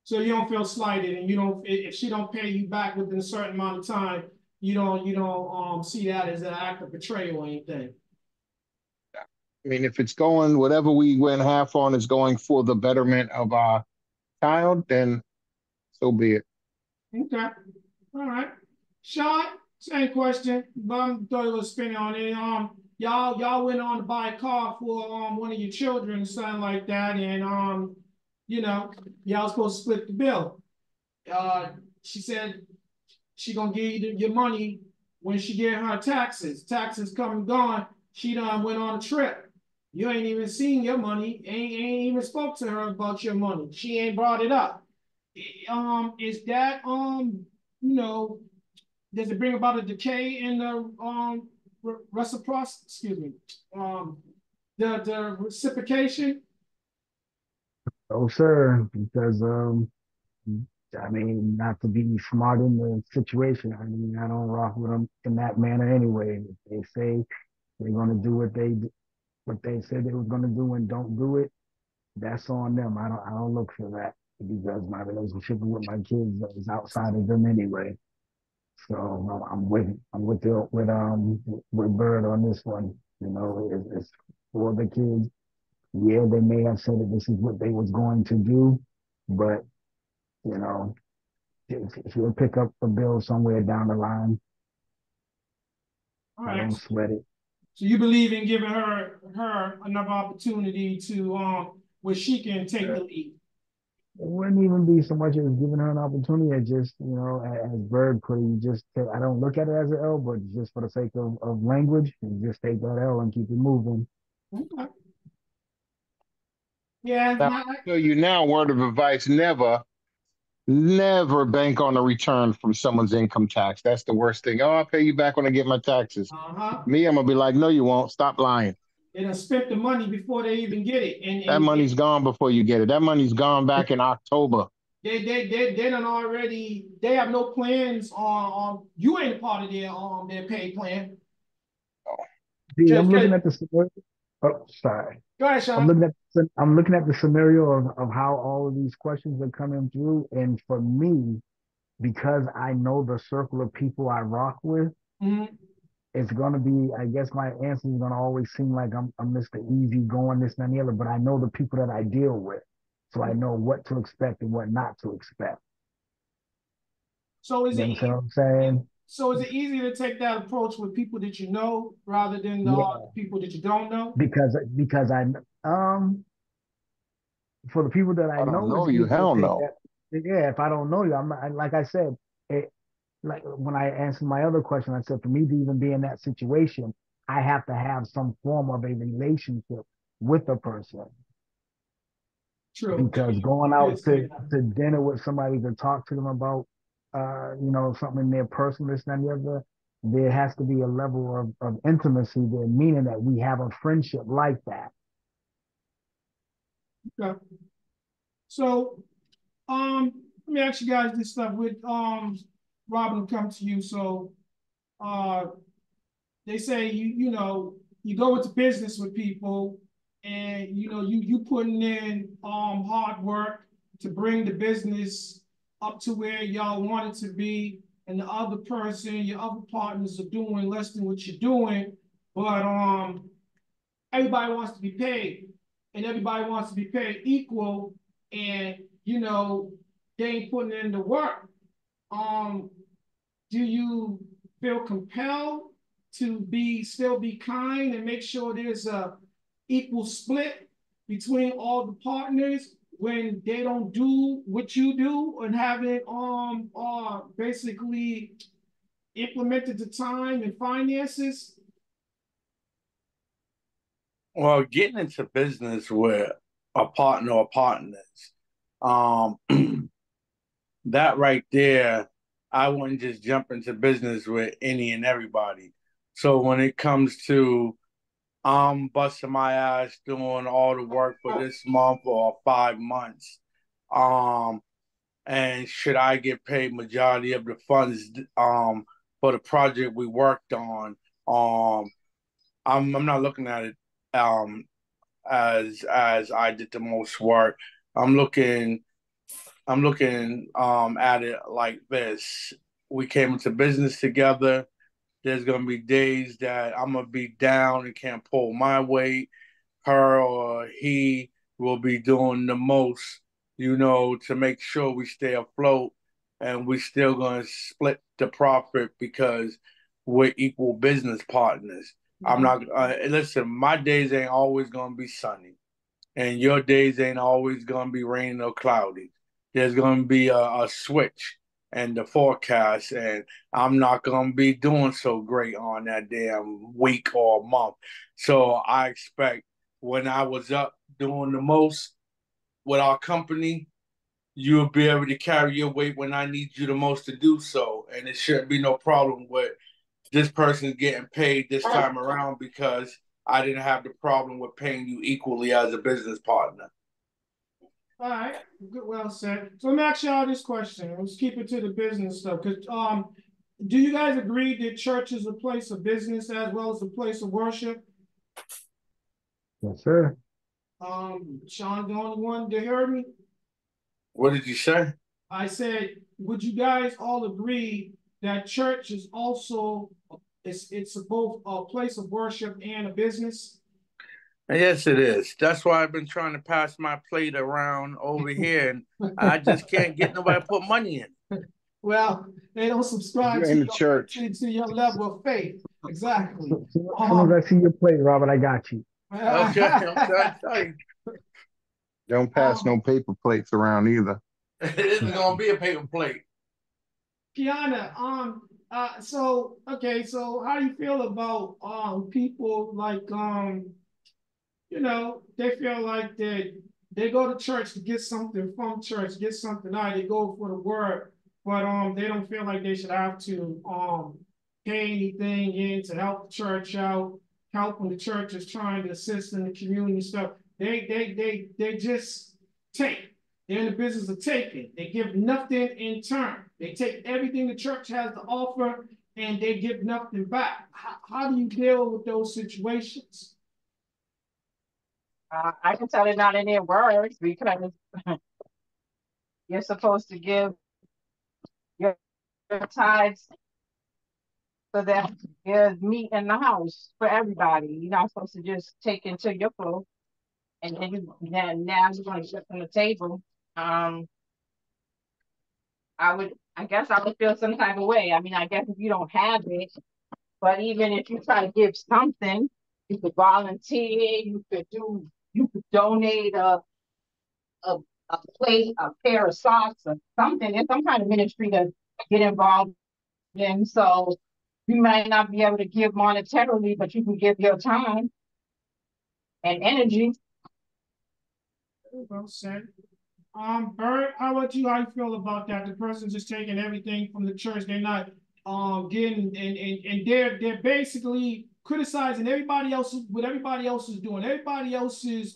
B: so you don't feel slighted, and you don't if she don't pay you back within a certain amount of time, you don't see that as an act of betrayal or anything.
C: I mean, if it's going, whatever we went half on is going for the betterment of our child, then so be it.
B: Okay, all right. Sean, same question, but I'm throw a little spin on it. Y'all went on to buy a car for one of your children, something like that, and y'all supposed to split the bill. She said she gonna give you your money when she get her taxes. Taxes come and gone. She done went on a trip. You ain't even seen your money. Ain't even spoke to her about your money. She ain't brought it up. Is that you know, does it bring about a decay in the reciprocity? Excuse me. Um, the reciprocation.
E: Oh, sir, because I mean, not to be smart in the situation. I mean, I don't rock with them in that manner anyway. If they say they're gonna do what they said they was gonna do and don't do it, that's on them. I don't look for that because my relationship with my kids is outside of them anyway. So I'm with Bird on this one. It's for the kids. Yeah, they may have said that this is what they was going to do, but you know, she'll pick up a bill somewhere down the line.
B: All
E: I
B: right.
E: don't sweat it.
B: So you believe in giving her another opportunity to where she can take the lead.
E: It wouldn't even be so much as giving her an opportunity as just, as Bird put it, you just I don't look at it as an L, but just for the sake of language, you just take that L and keep it moving.
B: Okay. Yeah.
C: Now, I'll tell you now, word of advice, never bank on a return from someone's income tax. That's the worst thing. Oh, I'll pay you back when I get my taxes. Me, I'm going to be like, no, you won't. Stop lying.
B: They done spent the money before they even get it. And
C: that money's gone before you get it. That money's gone back in October.
B: They done already, they have no plans on you ain't a part of their pay plan.
E: See, I'm looking at the scenario. Oh, sorry.
B: Go ahead, Sean.
E: I'm looking at the scenario of how all of these questions are coming through. And for me, because I know the circle of people I rock with, it's gonna be, I guess my answer is gonna always seem like I'm Mr. Easy going, this and the other, but I know the people that I deal with. So I know what to expect and what not to expect.
B: So is
E: you know what I'm saying?
B: So is it easier to take that approach with people that you know rather than the people that you don't know?
E: Because I for the people that I
C: don't
E: know,
C: know
E: it's
C: you.
E: easier
C: Hell
E: to take
C: no.
E: that. Yeah, if I don't know you, I'm not, like I said, like when I answered my other question, I said for me to even be in that situation, I have to have some form of a relationship with a person.
B: True.
E: Because going out to dinner with somebody to talk to them about, something in their personal, this and the other, there has to be a level of intimacy there, meaning that we have a friendship like that.
B: Okay. So, let me ask you guys this stuff with Robin will come to you. So, they say you go into business with people, and you putting in hard work to bring the business up to where y'all want it to be, and the other person, your other partners are doing less than what you're doing, but everybody wants to be paid, and everybody wants to be paid equal, and they ain't putting in the work. Do you feel compelled to still be kind and make sure there's a equal split between all the partners when they don't do what you do, and having basically implemented the time and finances?
F: Well, getting into business with a partner or partners, that right there, I wouldn't just jump into business with any and everybody. So when it comes to I'm busting my ass doing all the work for this month or 5 months, and should I get paid majority of the funds for the project we worked on? I'm not looking at it as I did the most work. I'm looking at it like this. We came into business together. There's gonna be days that I'm gonna be down and can't pull my weight. Her or he will be doing the most, to make sure we stay afloat, and we still gonna split the profit because we're equal business partners. I'm not listen, my days ain't always gonna be sunny, and your days ain't always gonna be raining or cloudy. There's gonna be a switch and the forecast, and I'm not gonna be doing so great on that damn week or month. So I expect when I was up doing the most with our company, you'll be able to carry your weight when I need you the most to do so. And it shouldn't be no problem with this person's getting paid this time around because I didn't have the problem with paying you equally as a business partner.
B: All right, good, well said. So let me ask y'all this question. Let's keep it to the business stuff. Because do you guys agree that church is a place of business as well as a place of worship?
E: Yes, sir.
B: Sean, the only one that heard me.
F: What did you say?
B: I said, would you guys all agree that church is also it's both a place of worship and a business?
F: Yes, it is. That's why I've been trying to pass my plate around over here, and I just can't get nobody to put money in.
B: Well, they don't subscribe
C: You're
B: to
C: in the church.
B: your level of faith. Exactly.
E: As soon as I see your plate, Robert, I got you.
F: Okay, I'm trying to tell you.
C: Don't pass no paper plates around either.
F: It isn't gonna be a paper plate.
B: Kiana, so okay, so how do you feel about people like they feel like they go to church to get something from church, get something out. They go for the word, but they don't feel like they should have to pay anything in to help the church out, help when the church is trying to assist in the community stuff. They just take. They're in the business of taking. They give nothing in turn. They take everything the church has to offer and they give nothing back. How do you deal with those situations?
G: I can tell it not in their words because you're supposed to give your tithes so that there's meat in the house for everybody. You're not supposed to just take into your flow and now you're going to sit on the table. I guess I would feel some type of way. I mean, I guess if you don't have it, but even if you try to give something, you could volunteer, you could donate a, a plate, a pair of socks, or something. There's some kind of ministry to get involved in. So you might not be able to give monetarily, but you can give your time and energy.
B: Well said. Bert, how about you? How you feel about that? The person's just taking everything from the church. They're not getting and they're basically criticizing everybody else what everybody else is doing. Everybody else is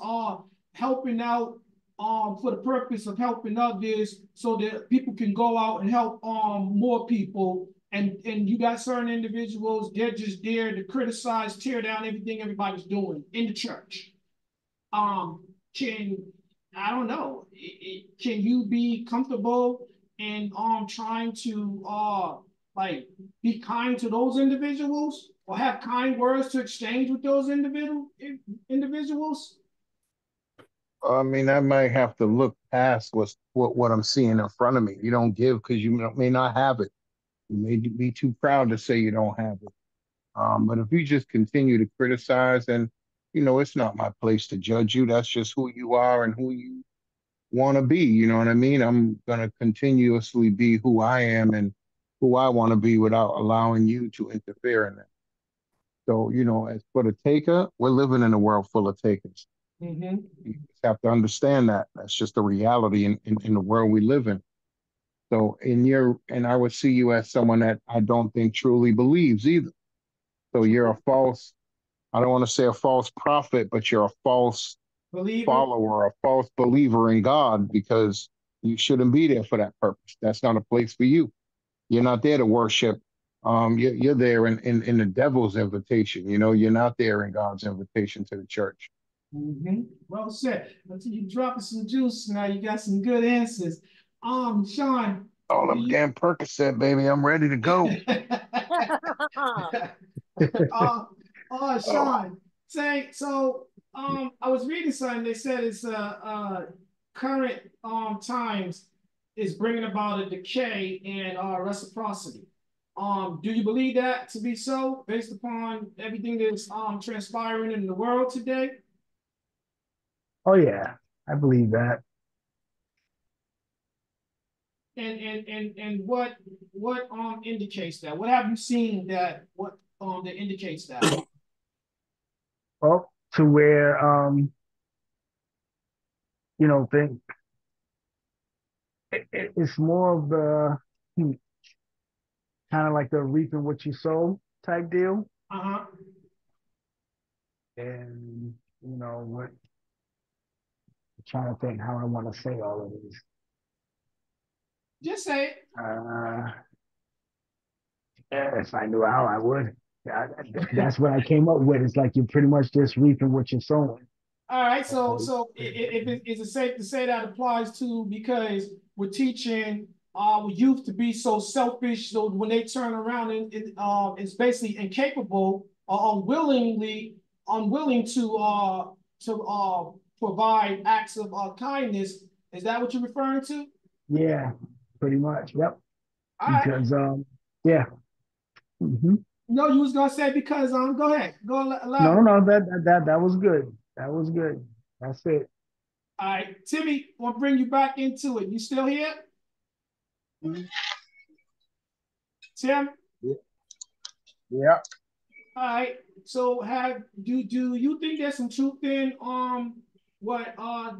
B: helping out for the purpose of helping others so that people can go out and help more people. And you got certain individuals, they're just there to criticize, tear down everything everybody's doing in the church. Can I don't know. Can you be comfortable in trying to like be kind to those individuals or have kind words to exchange with those individuals?
C: I mean, I might have to look past what I'm seeing in front of me. You don't give because may not have it. You may be too proud to say you don't have it. But if you just continue to criticize, then it's not my place to judge you. That's just who you are and who you want to be. You know what I mean? I'm gonna continuously be who I am and who I want to be without allowing you to interfere in that. So, as for the taker, we're living in a world full of takers.
B: Mm-hmm.
C: You just have to understand that. That's just the reality in the world we live in. So and I would see you as someone that I don't think truly believes either. So you're a false, I don't want to say a false prophet, but you're a false
B: Believer.
C: follower, a false believer in God because you shouldn't be there for that purpose. That's not a place for you. You're not there to worship. You're there in the devil's invitation. You're not there in God's invitation to the church.
B: Mm-hmm. Well said. Until you drop some juice now, you got some good answers. Sean.
C: All them damn Percocet, baby. I'm ready to go.
B: uh,
C: Oh,
B: Sean, say so. I was reading something. They said it's current times is bringing about a decay in reciprocity. Do you believe that to be so, based upon everything that's transpiring in the world today?
E: Oh yeah, I believe that.
B: And what indicates that? What have you seen that indicates that?
E: Well, to where think it's more of the kind of like the reaping what you sow type deal.
B: Uh-huh.
E: And what I'm trying to think how I want to say all of this.
B: Just say it.
E: If I knew how, I would. That's what I came up with. It's like you're pretty much just reaping what you're sowing.
B: All right, so is it safe to say that applies to because we're teaching our youth to be so selfish, so when they turn around and it's basically incapable or unwilling to provide acts of kindness. Is that what you're referring to?
E: Yeah, pretty much. Yep.
B: All right.
E: Because yeah. Mm-hmm.
B: No, you was gonna say because go ahead. Go
E: No,
B: elaborate.
E: no, that was good. That was good. That's it.
B: All right, Timmy, we'll bring you back into it. You still here?
H: Mhm.
B: Tim?
H: Yeah.
B: All right. So do you think there's some truth in what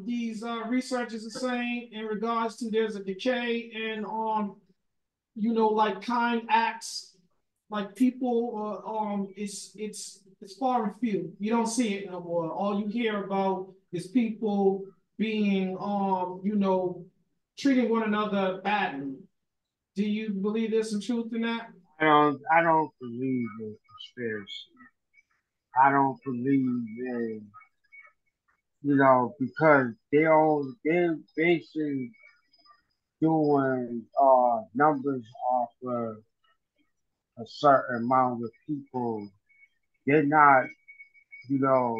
B: these researchers are saying in regards to there's a decay in like kind acts, like people it's far and few. You don't see it no more. All you hear about is people being treating one another badly. Do you believe there's some truth in that?
H: I don't believe in conspiracy. I don't believe in, because they're basically doing numbers off of a certain amount of people. They're not, you know,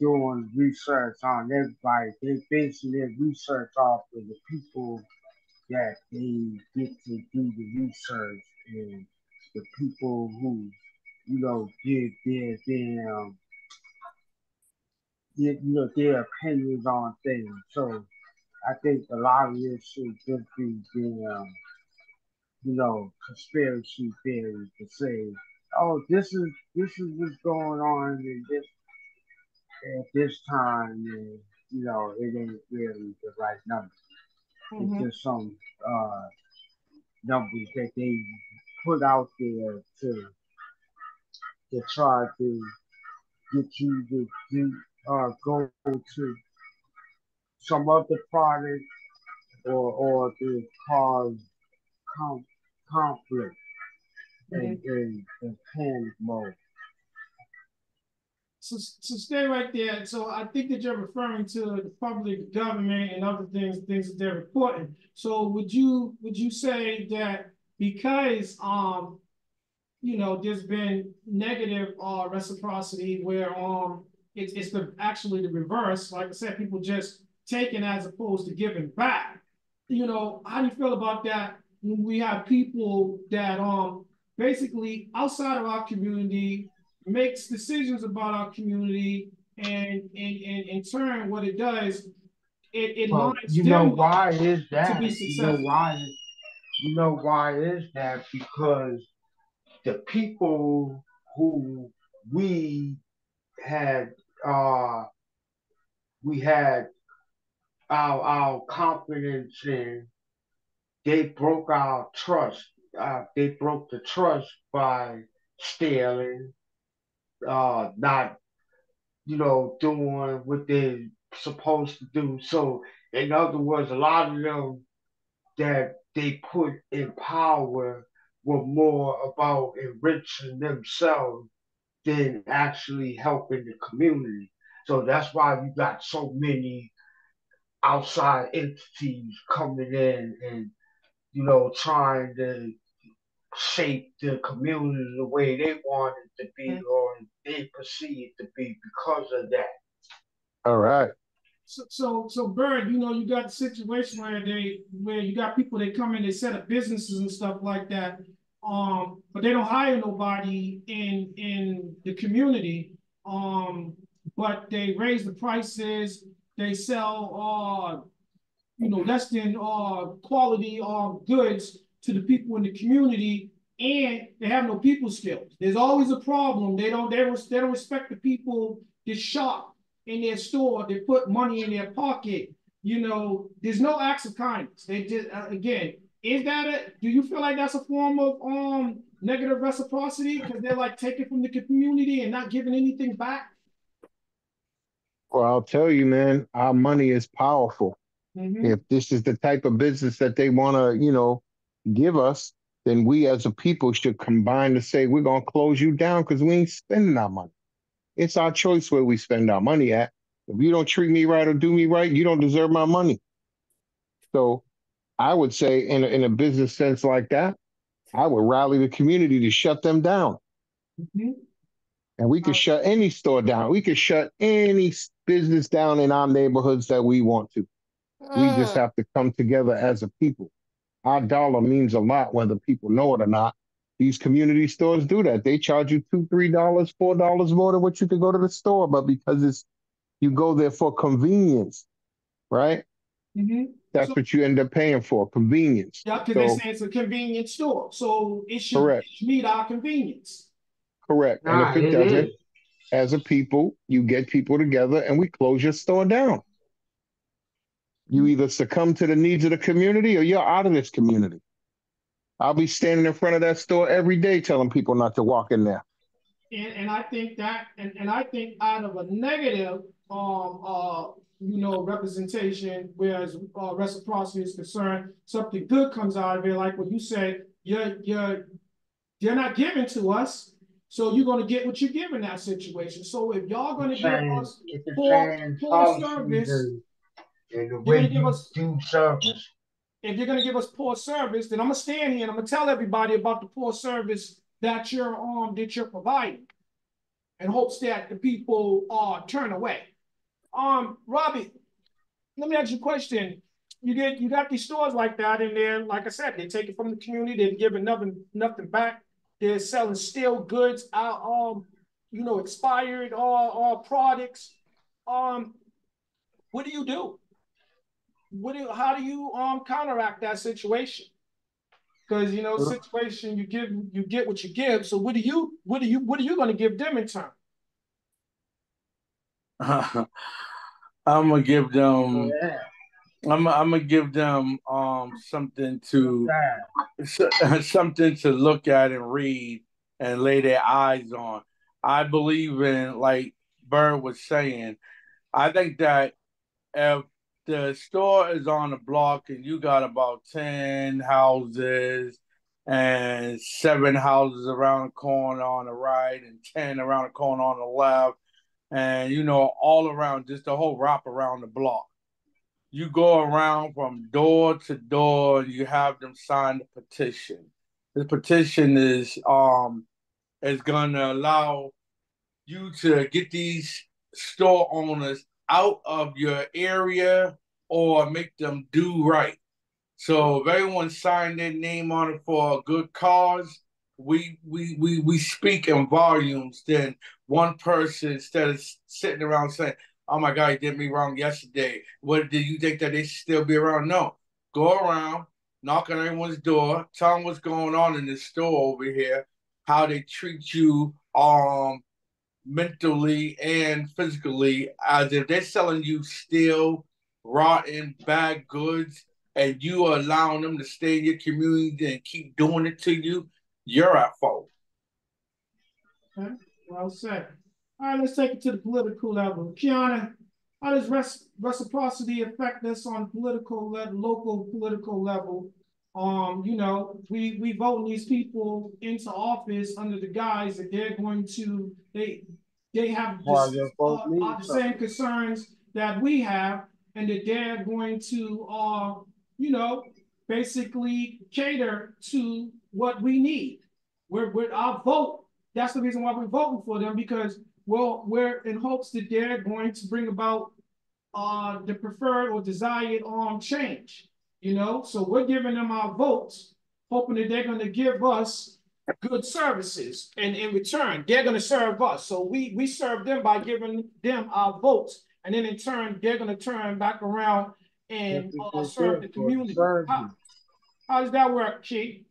H: doing research on everybody. They're basing their research off of the people that they get to do the research, and the people who, give their opinions on things. So I think a lot of this should just be conspiracy theory to say, oh, this is what's going on in this at this time, and it ain't really the right number. It's just some numbers that they put out there to try to get you to go to some other product, or to cause com- conflict and panic mode.
B: So stay right there. So I think that you're referring to the public government and other things that they're reporting. So would you say that because there's been negative reciprocity where it's actually the reverse. Like I said, people just taking as opposed to giving back. How do you feel about that when we have people that basically outside of our community makes decisions about our community, and in turn what it does, it
H: Well,
B: lines them up
H: why is
B: to
H: that?
B: be successful.
H: Why is that? Because the people who we had uh we had our confidence in, they broke our trust. They broke the trust by stealing, not doing what they're supposed to do. So, in other words, a lot of them that they put in power were more about enriching themselves than actually helping the community. So that's why you got so many outside entities coming in and trying to shape the community the way they want it to be, or they perceive it to be because of that.
C: All right.
B: So Bird, you got the situation where you got people that come in, they set up businesses and stuff like that, but they don't hire nobody in the community, but they raise the prices, they sell less than quality goods to the people in the community, and they have no people skills. There's always a problem. They don't respect the people that shop in their store. They put money in their pocket. There's no acts of kindness. They just again, do you feel like that's a form of negative reciprocity because they're like taking from the community and not giving anything back?
C: Well, I'll tell you, man, our money is powerful.
B: Mm-hmm.
C: If this is the type of business that they want to, give us, then we as a people should combine to say we're going to close you down because we ain't spending our money. It's our choice where we spend our money at. If you don't treat me right or do me right, you don't deserve my money. So I would say in a business sense like that, I would rally the community to shut them down.
B: Mm-hmm.
C: And we could shut any store down. We could shut any business down in our neighborhoods that we want to. We just have to come together as a people. Our dollar means a lot, whether people know it or not. These community stores do that. They charge you $2, $3, $4 more than what you could go to the store, but because it's you go there for convenience, right?
B: Mm-hmm.
C: That's what you end up paying for, convenience.
B: Yeah, because they say it's a convenience store, so it should
C: Correct.
B: meet our convenience.
C: Correct. And if it doesn't, as a people, you get people together and we close your store down. You either succumb to the needs of the community or you're out of this community. I'll be standing in front of that store every day telling people not to walk in there.
B: And I think that and I think out of a negative representation, whereas reciprocity is concerned, something good comes out of it, like what you said, you're not giving to us, so you're going to get what you give in that situation. So if y'all going to give us poor service,
H: and the
B: you're
H: way
B: going to give
H: you
B: us
H: do service.
B: if you're going to give us poor service, then I'm going to stand here and I'm going to tell everybody about the poor service that you're providing, in hopes that the people turn away. Robbie, let me ask you a question. You got these stores like that, and they're, like I said, they take it from the community. They're giving nothing back. They're selling stale goods, expired products. What do you do? How do you counteract that situation? Because situation, you get what you give. So what are you going to give them in turn?
F: I'm gonna give them. I'm gonna give them something to something to look at and read and lay their eyes on. I believe in, like Bird was saying, I think that if the store is on the block and you got about 10 houses and 7 houses around the corner on the right and 10 around the corner on the left, and all around, just the whole wrap around the block, you go around from door to door and you have them sign the petition. The petition is gonna allow you to get these store owners out of your area or make them do right. So if everyone signed their name on it for a good cause, we speak in volumes than one person, instead of sitting around saying, "Oh my God, you did me wrong yesterday. What do you think that they should still be around?" No. Go around, knock on everyone's door, tell them what's going on in this store over here, how they treat you mentally and physically, as if they're selling you stale, rotten, bad goods, and you are allowing them to stay in your community and keep doing it to you, you're at fault.
B: Okay, well said. All right, let's take it to the political level. Kiana, how does reciprocity affect us on political level, local political level? We vote these people into office under the guise that they're going to they have the same concerns that we have, and that they're going to basically cater to what we need. We're our vote. That's the reason why we're voting for them, because we're in hopes that they're going to bring about the preferred or desired change. So we're giving them our votes, hoping that they're going to give us good services, and in return, they're going to serve us. So we serve them by giving them our votes, and then in turn, they're going to turn back around and serve the community. How does that work, Chief?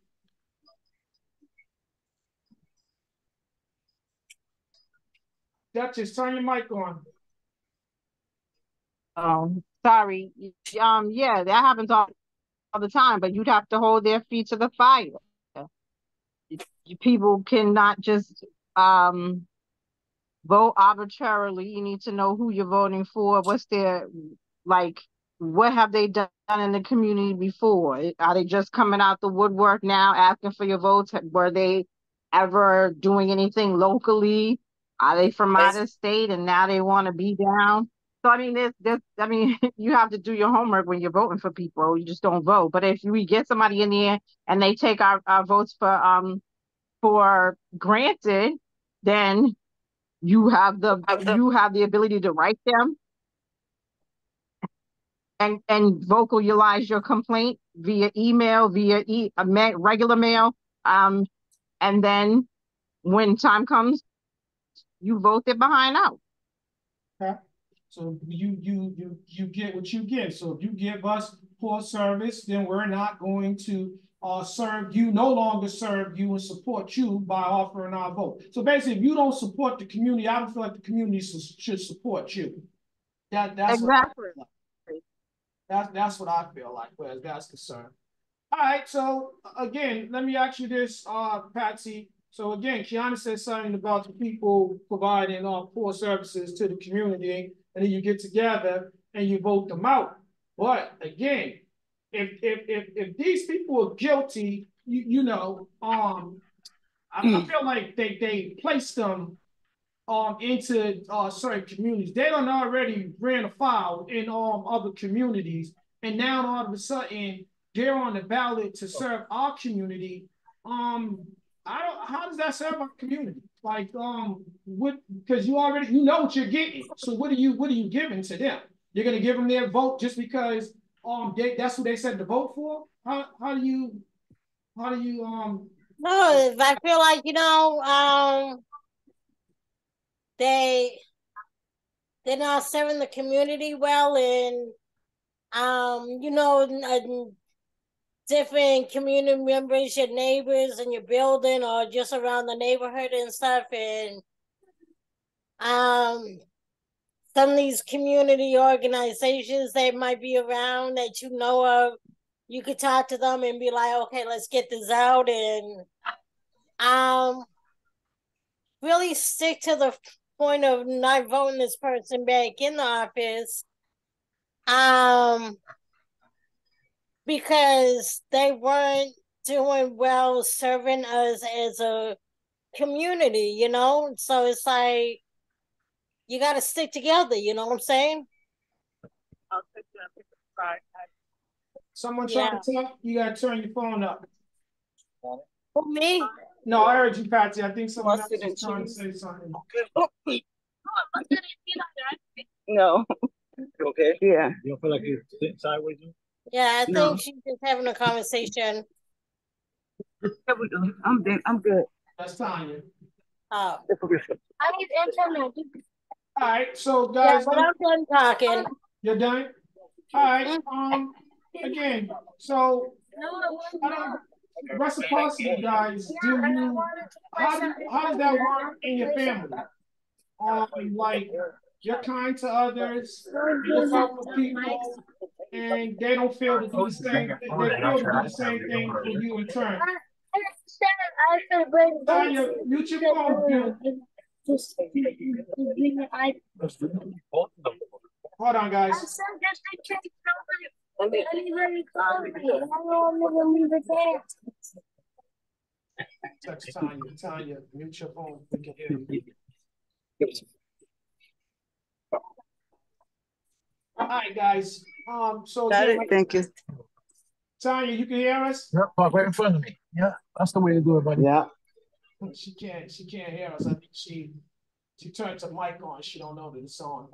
B: Duchess, turn your mic on.
G: Sorry. Yeah, that happens all the time, but you'd have to hold their feet to the fire. People cannot just vote arbitrarily. You need to know who you're voting for. What's their, like, what have they done in the community before? Are they just coming out the woodwork now asking for your votes? Were they ever doing anything locally? Are they from out of state and now they want to be down? So I mean, you have to do your homework when you're voting for people. You just don't vote. But if we get somebody in there and they take our votes for granted, then you have the ability to write them and vocalize your complaint via email, regular mail, and then when time comes, you vote it behind out.
B: Okay. So you get what you get. So if you give us poor service, then we're not going to serve you, no longer serve you and support you by offering our vote. So basically, if you don't support the community, I don't feel like the community should support you. That's
G: exactly.
B: That's what I feel like, whereas that's concerned. All right, so again, let me ask you this, Patsy. So again, Kiana said something about the people providing poor services to the community, and then you get together and you vote them out. But again, if these people are guilty, I feel like they place them into certain communities. They don't already ran afoul in other communities, and now all of a sudden they're on the ballot to serve our community. How does that serve our community? Like, what? Because you know what you're getting. So what are you giving to them? You're gonna give them their vote just because that's who they said to vote for? How do you
D: No, I feel like they're not serving the community well, and different community members, your neighbors in your building or just around the neighborhood and stuff, and some of these community organizations that might be around that you know of, you could talk to them and be like, okay, let's get this out, and really stick to the point of not voting this person back in the office, because they weren't doing well serving us as a community, So it's like, you got to stick together, you know what I'm saying?
B: Someone trying to talk? You got to turn your phone up.
D: Who, me?
B: No, I heard you, Patsy. I think someone else is trying to say something.
I: No. You okay? Yeah. You don't feel like you're sitting sideways?
D: Yeah, I think she's just having a conversation.
I: I'm good.
B: That's Tanya.
D: Oh.
B: I need internet. All right, so guys.
D: Yeah, but I'm done talking.
B: You're done? All right. Again, so reciprocity, guys. How does that work in your family? Like, you're kind to others, you help with people, and they don't feel to do the same. They feel to do the same thing for you in turn. Tanya, mute your phone. Hold on, guys. Text Tanya, mute your phone. We can hear you. All right, guys. So again,
I: thank you.
B: Tanya, you can hear us?
E: Yep, park right in front of me. Yeah, that's the way to do it, buddy.
H: Yeah.
B: She can't hear us. I think she turned the mic on. She don't know that it's on.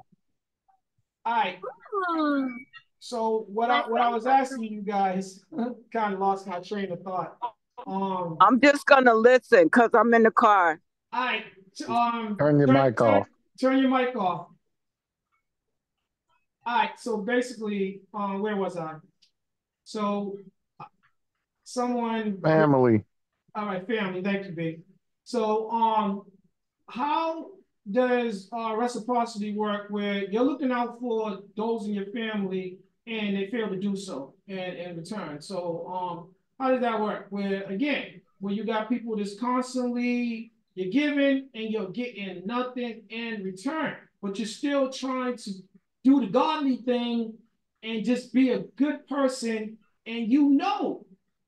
B: All right. So what I was asking you guys, kind of lost my train of thought.
I: I'm just gonna listen because I'm in the car.
B: All right.
C: Turn your mic off.
B: Turn your mic off. All right. So basically, where was I? So someone.
C: Family.
B: All right, family. Thank you, babe. So how does reciprocity work where you're looking out for those in your family and they fail to do so in return? So how does that work? Where again, when you got people that's constantly you're giving and you're getting nothing in return, but you're still trying to do the godly thing and just be a good person, and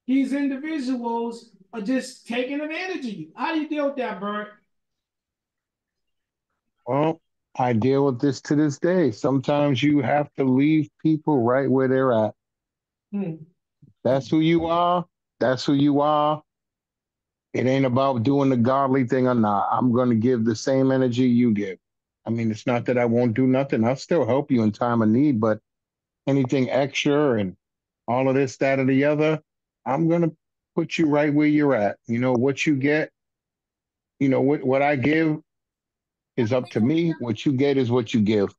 B: these individuals are just taking advantage of you. How do you deal with that, Bert?
C: Well, I deal with this to this day. Sometimes you have to leave people right where they're at. That's who you are. That's who you are. It ain't about doing the godly thing or not. I'm going to give the same energy you give. I mean, it's not that I won't do nothing. I'll still help you in time of need, but anything extra and all of this, that, or the other, I'm going to put you right where you're at. You know, what you get, what I give is up to me. What you get is what you give.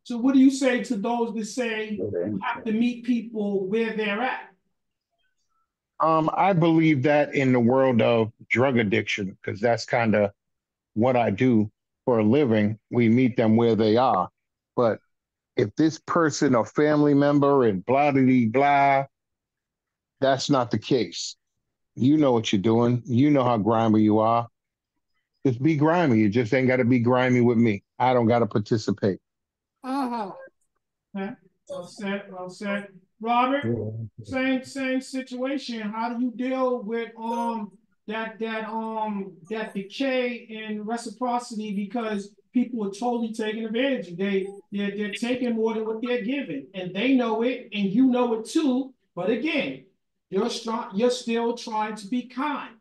B: So what do you say to those that say you have to meet people where they're at?
C: I believe that in the world of drug addiction, because that's kind of what I do for a living. We meet them where they are. But if this person or family member and blah blah blah, that's not the case. You know what you're doing. You know how grimy you are. Just be grimy. You just ain't got to be grimy with me. I don't got to participate.
D: Uh-huh.
B: Okay. Well said. Well said. Robert, same situation. How do you deal with that decay in reciprocity because people are totally taking advantage? They're taking more than what they're giving, and they know it, and you know it too. But again, you're strong. You're still trying to be kind.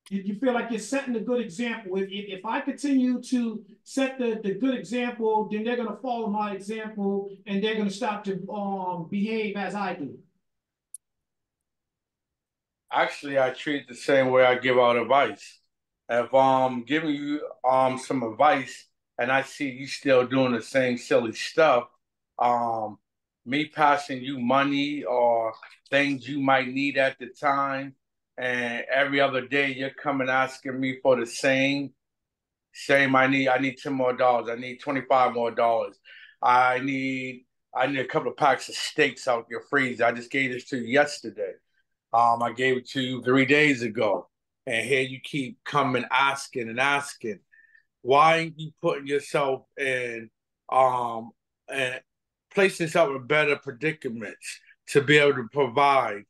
B: You feel like you're setting a good example. If I continue to set the good example, then they're going to follow my example and they're going to start to behave as I do.
F: Actually, I treat it the same way I give out advice. If I'm giving you some advice and I see you still doing the same silly stuff, um me passing you money or things you might need at the time, and every other day you're coming asking me for the same. I need $10 more. I need $25 more. I need I need a couple of packs of steaks out your freezer. I just gave this to you yesterday. I gave it to you 3 days ago, and here you keep coming asking and asking. Why ain't you putting yourself in and placing yourself in better predicaments to be able to provide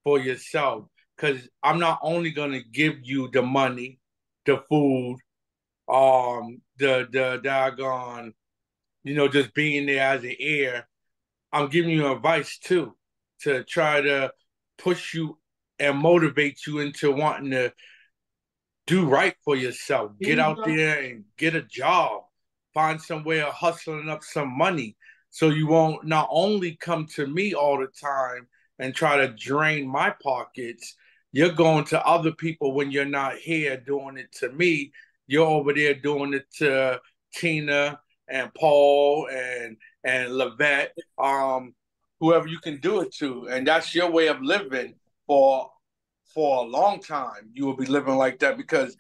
F: for yourself? Because I'm not only gonna give you the money, the food, the doggone, just being there as an heir. I'm giving you advice too to try to push you and motivate you into wanting to do right for yourself.
B: There
F: Get
B: you
F: out
B: go.
F: there and get a job. Find some way of hustling up some money so you won't not only come to me all the time and try to drain my pockets, you're going to other people when you're not here doing it to me. You're over there doing it to Tina and Paul and Levette, whoever you can do it to. And that's your way of living for for a long time. You will be living like that because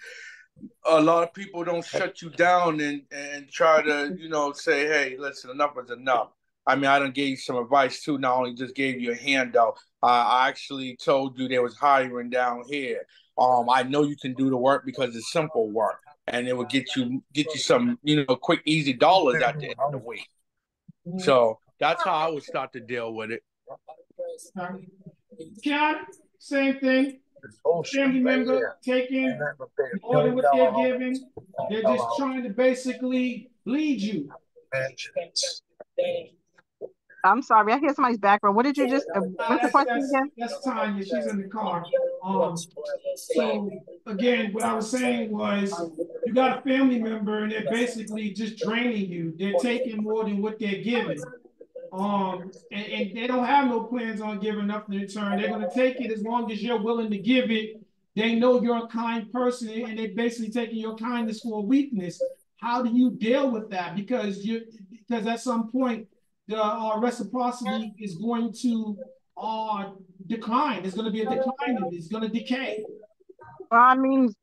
F: a lot of people don't shut you down and try to, say, hey, listen, enough is enough. I mean, I done gave you some advice too, not only just gave you a handout. I actually told you there was hiring down here. I know you can do the work because it's simple work and it will get you some, quick, easy dollars at the end of the week. So that's how I would start to deal with it.
B: John, same thing. Family member taking more than what they're giving. They're just trying to basically bleed you.
G: I'm sorry, I hear somebody's background. What did you just? What's the question again?
B: That's Tanya. She's in the car. So again, what I was saying was you got a family member and they're basically just draining you. They're taking more than what they're giving. And they don't have no plans on giving nothing in return. They're gonna take it as long as you're willing to give it. They know you're a kind person and they're basically taking your kindness for a weakness. How do you deal with that? Because at some point the reciprocity is going to decline. There's going to be a decline in it. It's going to decay.
G: Well, I mean,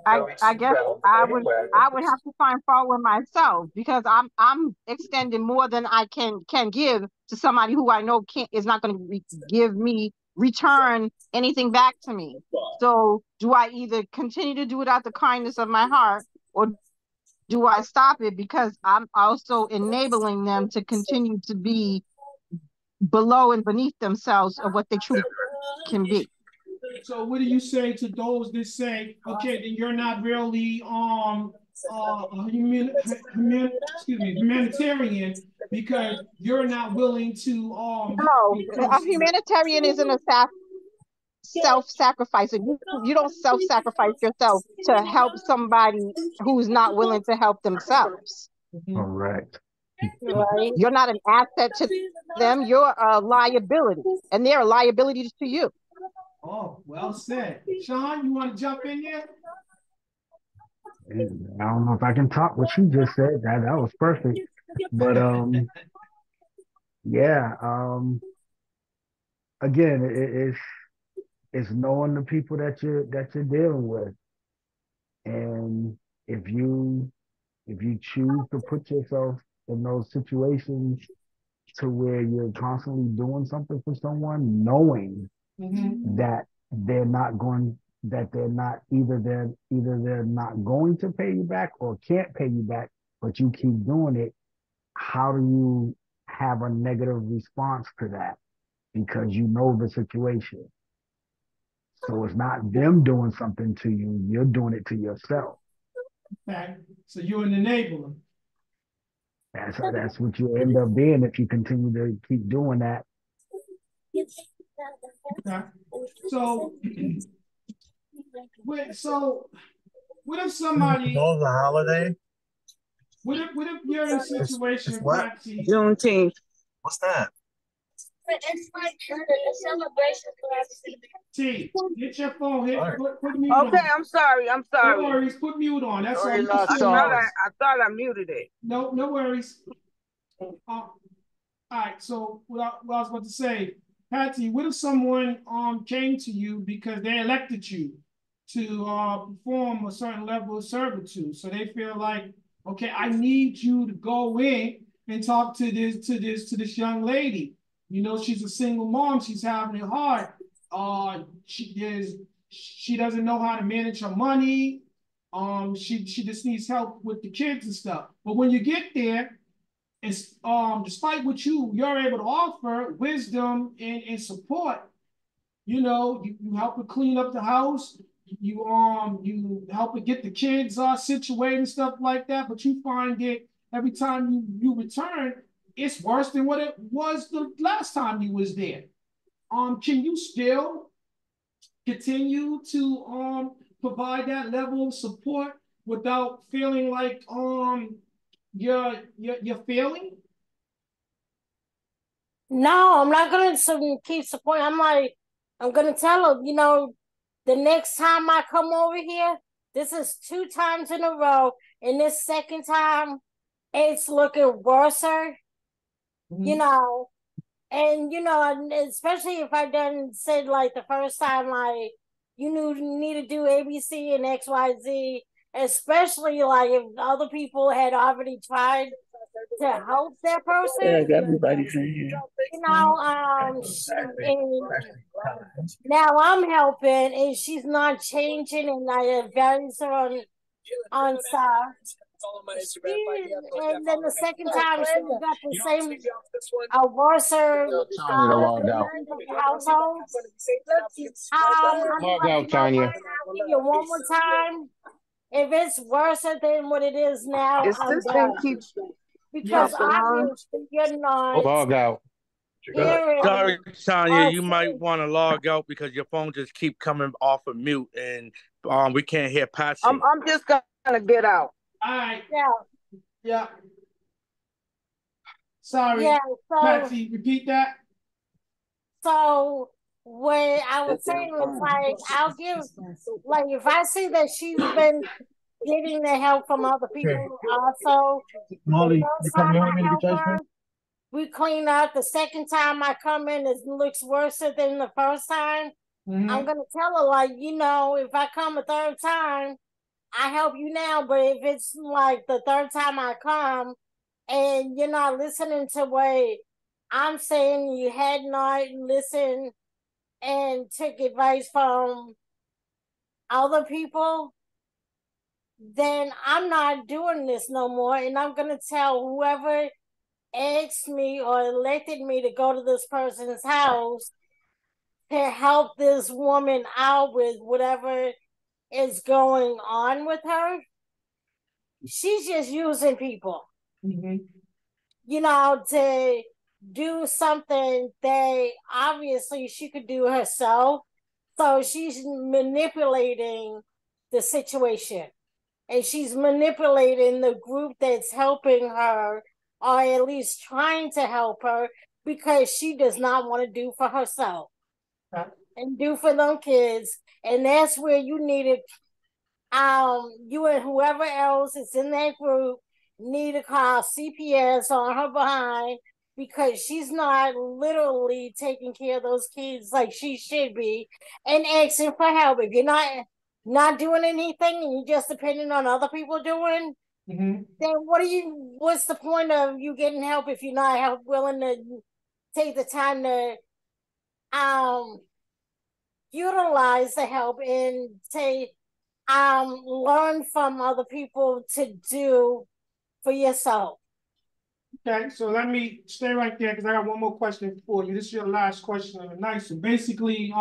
G: I guess I would have to find fault with myself because I'm extending more than I can give to somebody who I know is not going to give me return anything back to me. So do I either continue to do it out the kindness of my heart, or do I stop it because I'm also enabling them to continue to be below and beneath themselves of what they truly can be?
B: So what do you say to those that say, okay, then you're not really humanitarian because you're not willing to
G: No, a humanitarian is an self-sacrificing. You don't self-sacrifice yourself to help somebody who's not willing to help themselves.
E: Correct.
D: Right.
G: You're not an asset to them. You're a liability, and they're a liability to you.
B: Oh, well said. Sean, you want to jump in here?
E: I don't know if I can top what you just said. That was perfect. But yeah. Again, it's knowing the people that you're dealing with, and if you choose to put yourself in those situations to where you're constantly doing something for someone, knowing that they're not either they're not going to pay you back or can't pay you back, but you keep doing it, how do you have a negative response to that? Because you know the situation. So it's not them doing something to you, you're doing it to yourself.
B: Okay. So you're an enabler.
E: That's what you end up being if you continue to keep doing that.
B: Okay. So, what if somebody?
I: Know the holiday?
B: What if you're in a situation,
I: what?
B: Patsy?
I: Juneteenth. What's that?
J: It's like a celebration for
B: T, get your phone hit.
I: Right.
B: Put mute on.
K: I'm sorry.
B: No worries. Put mute on. That's all.
K: I thought I muted it.
B: No worries. All right. So what I was about to say, Patsy, what if someone came to you because they elected you to perform a certain level of servitude, so they feel like, okay, I need you to go in and talk to this young lady. You know, she's a single mom. She's having it hard. She doesn't know how to manage her money. She just needs help with the kids and stuff. But when you get there, it's despite what you're able to offer, wisdom and support. You know, you help her clean up the house. You help her get the kids situated and stuff like that. But you find it every time you return, it's worse than what it was the last time you was there. Can you still continue to provide that level of support without feeling like you're failing?
D: No, I'm not gonna keep supporting. I'm gonna tell her, you know, the next time I come over here, this is 2 times in a row, and this second time, it's looking worse. You know, and you know, especially if I done said like the first time, like you need to do ABC and XYZ, especially like if other people had already tried to help that person.
I: Yeah, everybody's in here.
D: You know, and now I'm helping, and she's not changing, and I advise her on stuff. And then the second time she got the same worse household.
C: Log out, Tanya.
D: I'll give you one more time. If it's worse than what it is now, I'm done. Because obviously you're not.
C: Log out.
F: Sorry, Tanya, you might want to log out because your phone just keep coming off of mute, and we can't hear Patsy.
K: I'm just gonna get out.
B: All right.
D: Yeah.
B: Sorry.
D: Yeah. So,
B: Patsy, repeat that.
D: So what I was saying was like, I'll give, like, if I see that she's been getting the help from other people, also,
I: Molly,
D: the
I: you come
D: first
I: here
D: time
I: with
D: I
I: me to
D: help
I: get your
D: her, we clean up. The second time I come in, it looks worse than the first time. I'm gonna tell her, like, you know, if I come a third time, I help you now. But if it's like the third time I come and you're not listening to what I'm saying, you had not listened and took advice from other people, then I'm not doing this no more. And I'm gonna tell whoever asked me or elected me to go to this person's house to help this woman out with whatever is going on with her. She's just using people, you know, to do something that obviously she could do herself. So she's manipulating the situation. And she's manipulating the group that's helping her, or at least trying to help her, because she does not want to do for herself and do for them kids. And that's where you needed, you and whoever else is in that group need to call CPS on her behind, because she's not literally taking care of those kids like she should be, and asking for help. If you're not doing anything and you're just depending on other people doing, then what's the point of you getting help if you're not willing to take the time to utilize the help and say learn from other people to do for yourself.
B: Okay, so let me stay right there because I got one more question for you. This is your last question of the night. So basically,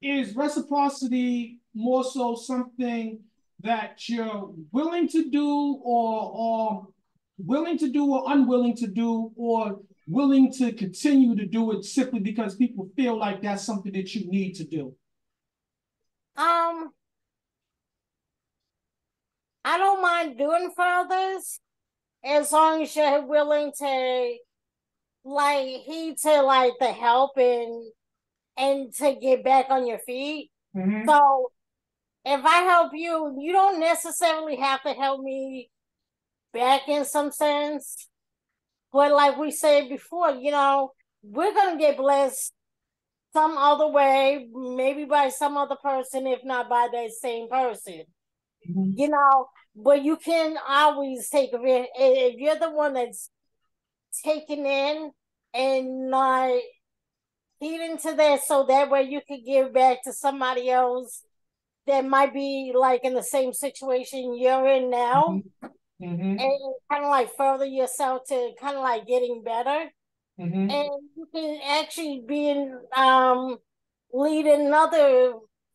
B: is reciprocity more so something that you're willing to do, or willing to do, or unwilling to do, or willing to continue to do it simply because people feel like that's something that you need to do?
D: I don't mind doing for others as long as you're willing to heed to the help and to get back on your feet. So if I help you, you don't necessarily have to help me back in some sense. But like we said before, we're gonna get blessed some other way, maybe by some other person, if not by that same person. But you can always take it if you're the one that's taking in and not heeding to that, so that way you could give back to somebody else that might be in the same situation you're in now, and kind of further yourself to kind of getting better. And you can actually be in lead another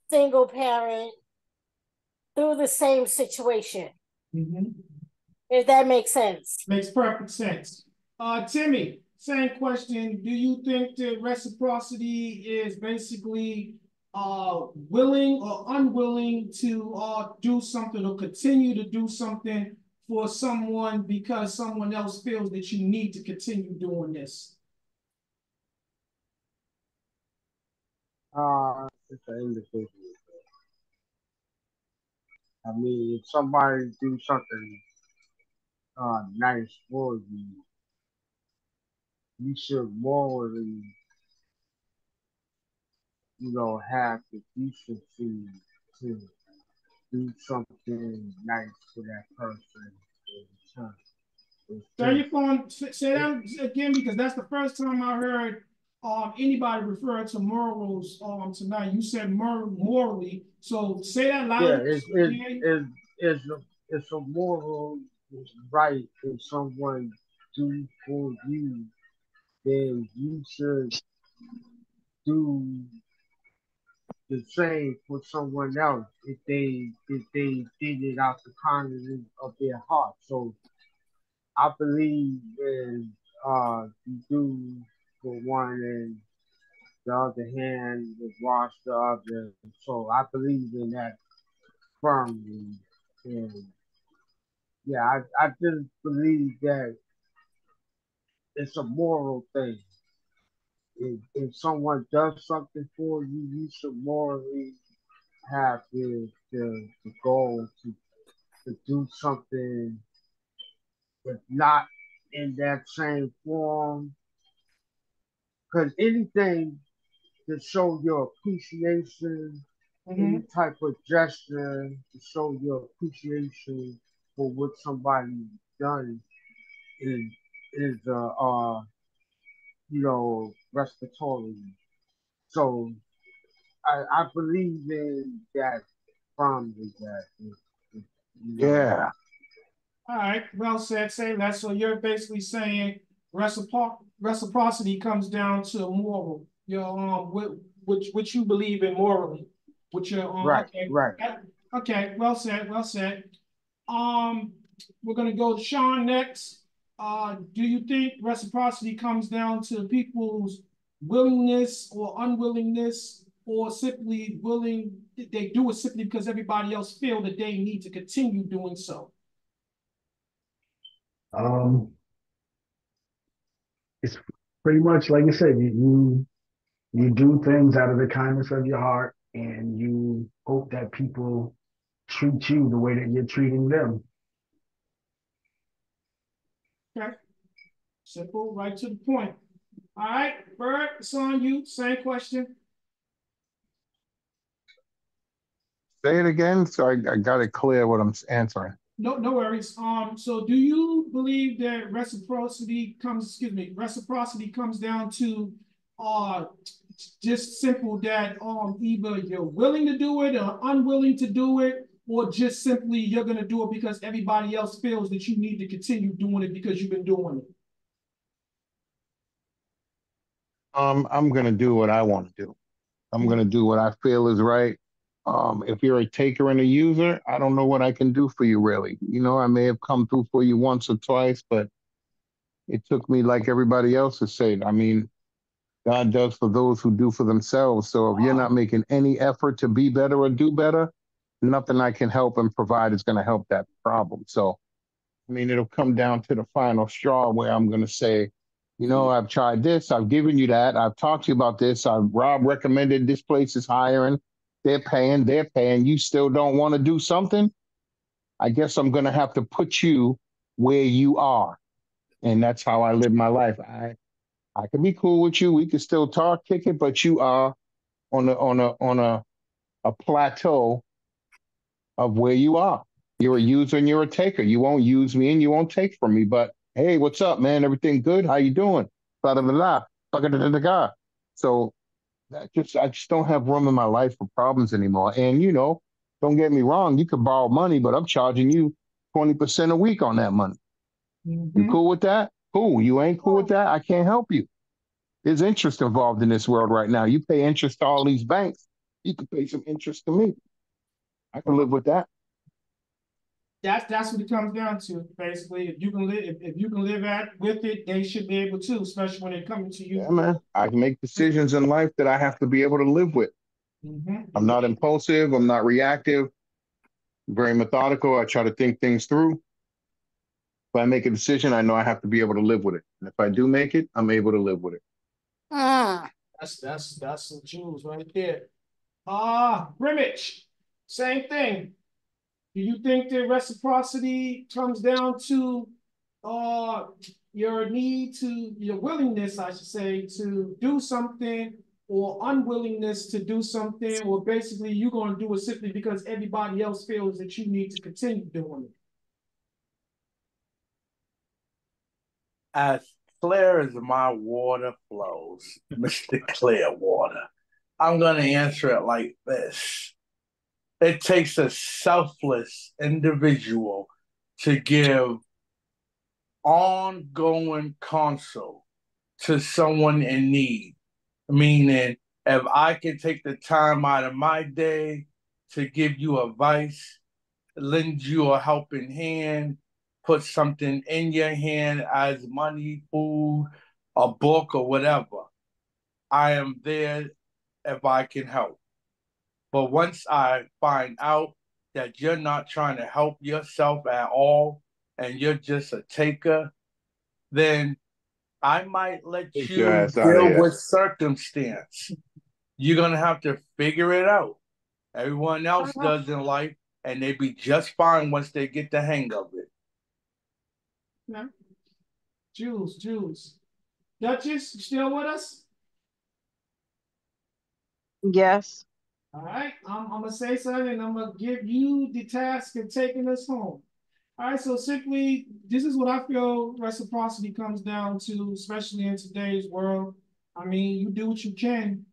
D: single parent through the same situation. If that makes sense.
B: Makes perfect sense. Timmy, same question. Do you think that reciprocity is basically willing or unwilling to do something or continue to do something for someone because someone else feels that you need to continue doing this?
H: It's an individual. I mean, if somebody do something nice for you, you should morally, have the decency to do something nice for that person in return.
B: Say your phone. Say that again, because that's the first time I heard anybody refer to morals tonight. You said morally, so say that
H: Yeah,
B: louder.
H: it's a moral right. If someone do for you, then you should do the same for someone else if they did it out the kindness of their heart. So I believe in you do for one and the other hand will wash the other. So I believe in that firmly. And yeah, I just believe that it's a moral thing. If someone does something for you, you should morally have the goal to do something, but not in that same form. Because anything to show your appreciation, any type of gesture to show your appreciation for what somebody done is respiratory. So I believe in that firmly that
C: Yeah.
B: All right, well said. Say that. So you're basically saying reciprocity comes down to moral. Your which you believe in morally. Which your
H: right,
B: okay.
H: right.
B: Okay, well said, well said. We're gonna go to Sean next. Do you think reciprocity comes down to people's willingness or unwillingness or simply willing, they do it simply because everybody else feel that they need to continue doing so?
E: It's pretty much like you said, you do things out of the kindness of your heart, and you hope that people treat you the way that you're treating them.
B: Okay. Simple, right to the point. All right, Bird, it's on you. Same question.
C: Say it again, so I got it clear what I'm answering.
B: No worries. So do you believe that reciprocity comes down to just simple that either you're willing to do it or unwilling to do it, or just simply you're gonna do it because everybody else feels that you need to continue doing it because you've been doing it?
C: I'm gonna do what I want to do. I'm gonna do what I feel is right. If you're a taker and a user, I don't know what I can do for you really. You know, I may have come through for you once or twice, but it took me like everybody else to say it. I mean, God does for those who do for themselves. So if you're not making any effort to be better or do better, nothing I can help and provide is going to help that problem. So, I mean, it'll come down to the final straw where I'm going to say, you know, I've tried this, I've given you that, I've talked to you about this, Rob recommended this place is hiring, they're paying, you still don't want to do something? I guess I'm going to have to put you where you are. And that's how I live my life. I can be cool with you. We can still talk, kick it, but you are on a plateau of where you are. You're a user and you're a taker. You won't use me and you won't take from me. But hey, what's up, man? Everything good? How you doing? Blah blah blah. Blah, blah, blah, blah. So I just don't have room in my life for problems anymore. And you know, don't get me wrong, you could borrow money, but I'm charging you 20% a week on that money. You cool with that? Cool. You ain't cool with that? I can't help you. There's interest involved in this world right now. You pay interest to all these banks. You can pay some interest to me. I can live with that.
B: That's what it comes down to. Basically, if you can live with it, they should be able to, especially when they're coming to you.
C: Yeah, man. I can make decisions in life that I have to be able to live with. I'm not impulsive. I'm not reactive. I'm very methodical. I try to think things through. If I make a decision, I know I have to be able to live with it. And if I do make it, I'm able to live with it.
B: That's some jewels right there. Brimage, same thing. Do you think that reciprocity comes down to your willingness, I should say, to do something, or unwillingness to do something, or basically you're going to do it simply because everybody else feels that you need to continue doing it?
F: As clear as my water flows, Mr. Clearwater, I'm going to answer it like this. It takes a selfless individual to give ongoing counsel to someone in need. Meaning, if I can take the time out of my day to give you advice, lend you a helping hand, put something in your hand as money, food, a book, or whatever, I am there if I can help. But once I find out that you're not trying to help yourself at all and you're just a taker, then I might let
C: Take your
F: you
C: ass out of
F: deal
C: here.
F: with circumstance. You're going to have to figure it out. Everyone else does in life, and they be just fine once they get the hang of it.
B: Yeah. Jules. Duchess, you still with us?
G: Yes.
B: All right, I'm gonna say something and I'm gonna give you the task of taking us home. All right, so simply, this is what I feel reciprocity comes down to, especially in today's world. I mean, you do what you can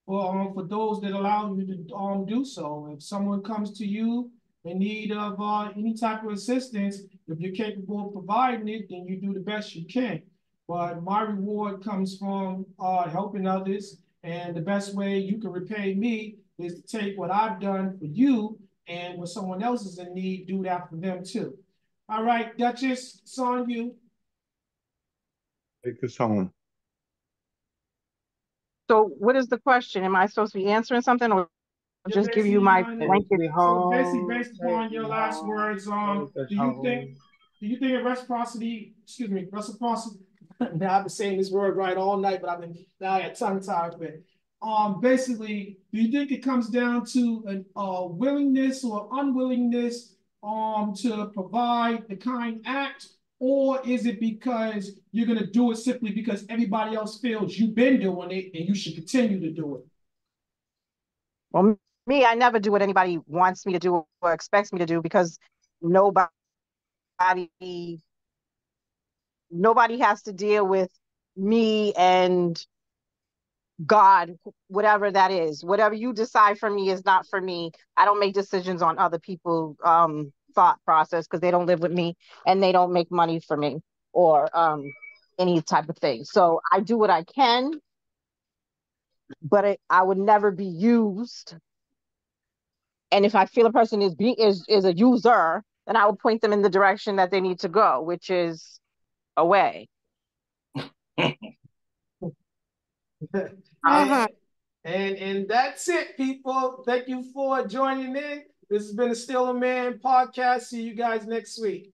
B: for those that allow you to do so. If someone comes to you in need of any type of assistance, if you're capable of providing it, then you do the best you can. But my reward comes from helping others, and the best way you can repay me is to take what I've done for you, and when someone else is in need, do that for them too. All right, Duchess, it's on you.
C: Take us home.
G: So what is the question? Am I supposed to be answering something or
B: You're
G: just give you
B: basically
G: my
B: going to,
G: blanket?
B: so basically based upon your last words, do you think reciprocity, excuse me, reciprocity, now I've been saying this word right all night, but now I got tongue tied with it. Basically, do you think it comes down to an willingness or unwillingness to provide the kind act, or is it because you're gonna do it simply because everybody else feels you've been doing it and you should continue to do it?
G: Well, me, I never do what anybody wants me to do or expects me to do because nobody nobody has to deal with me and God, whatever that is. Whatever you decide for me is not for me. I don't make decisions on other people's thought process because they don't live with me and they don't make money for me or any type of thing. So I do what I can, but I would never be used. And if I feel a person is a user, then I would point them in the direction that they need to go, which is away.
B: And that's it, people. Thank you for joining in. This has been the Still a Man podcast. See you guys next week.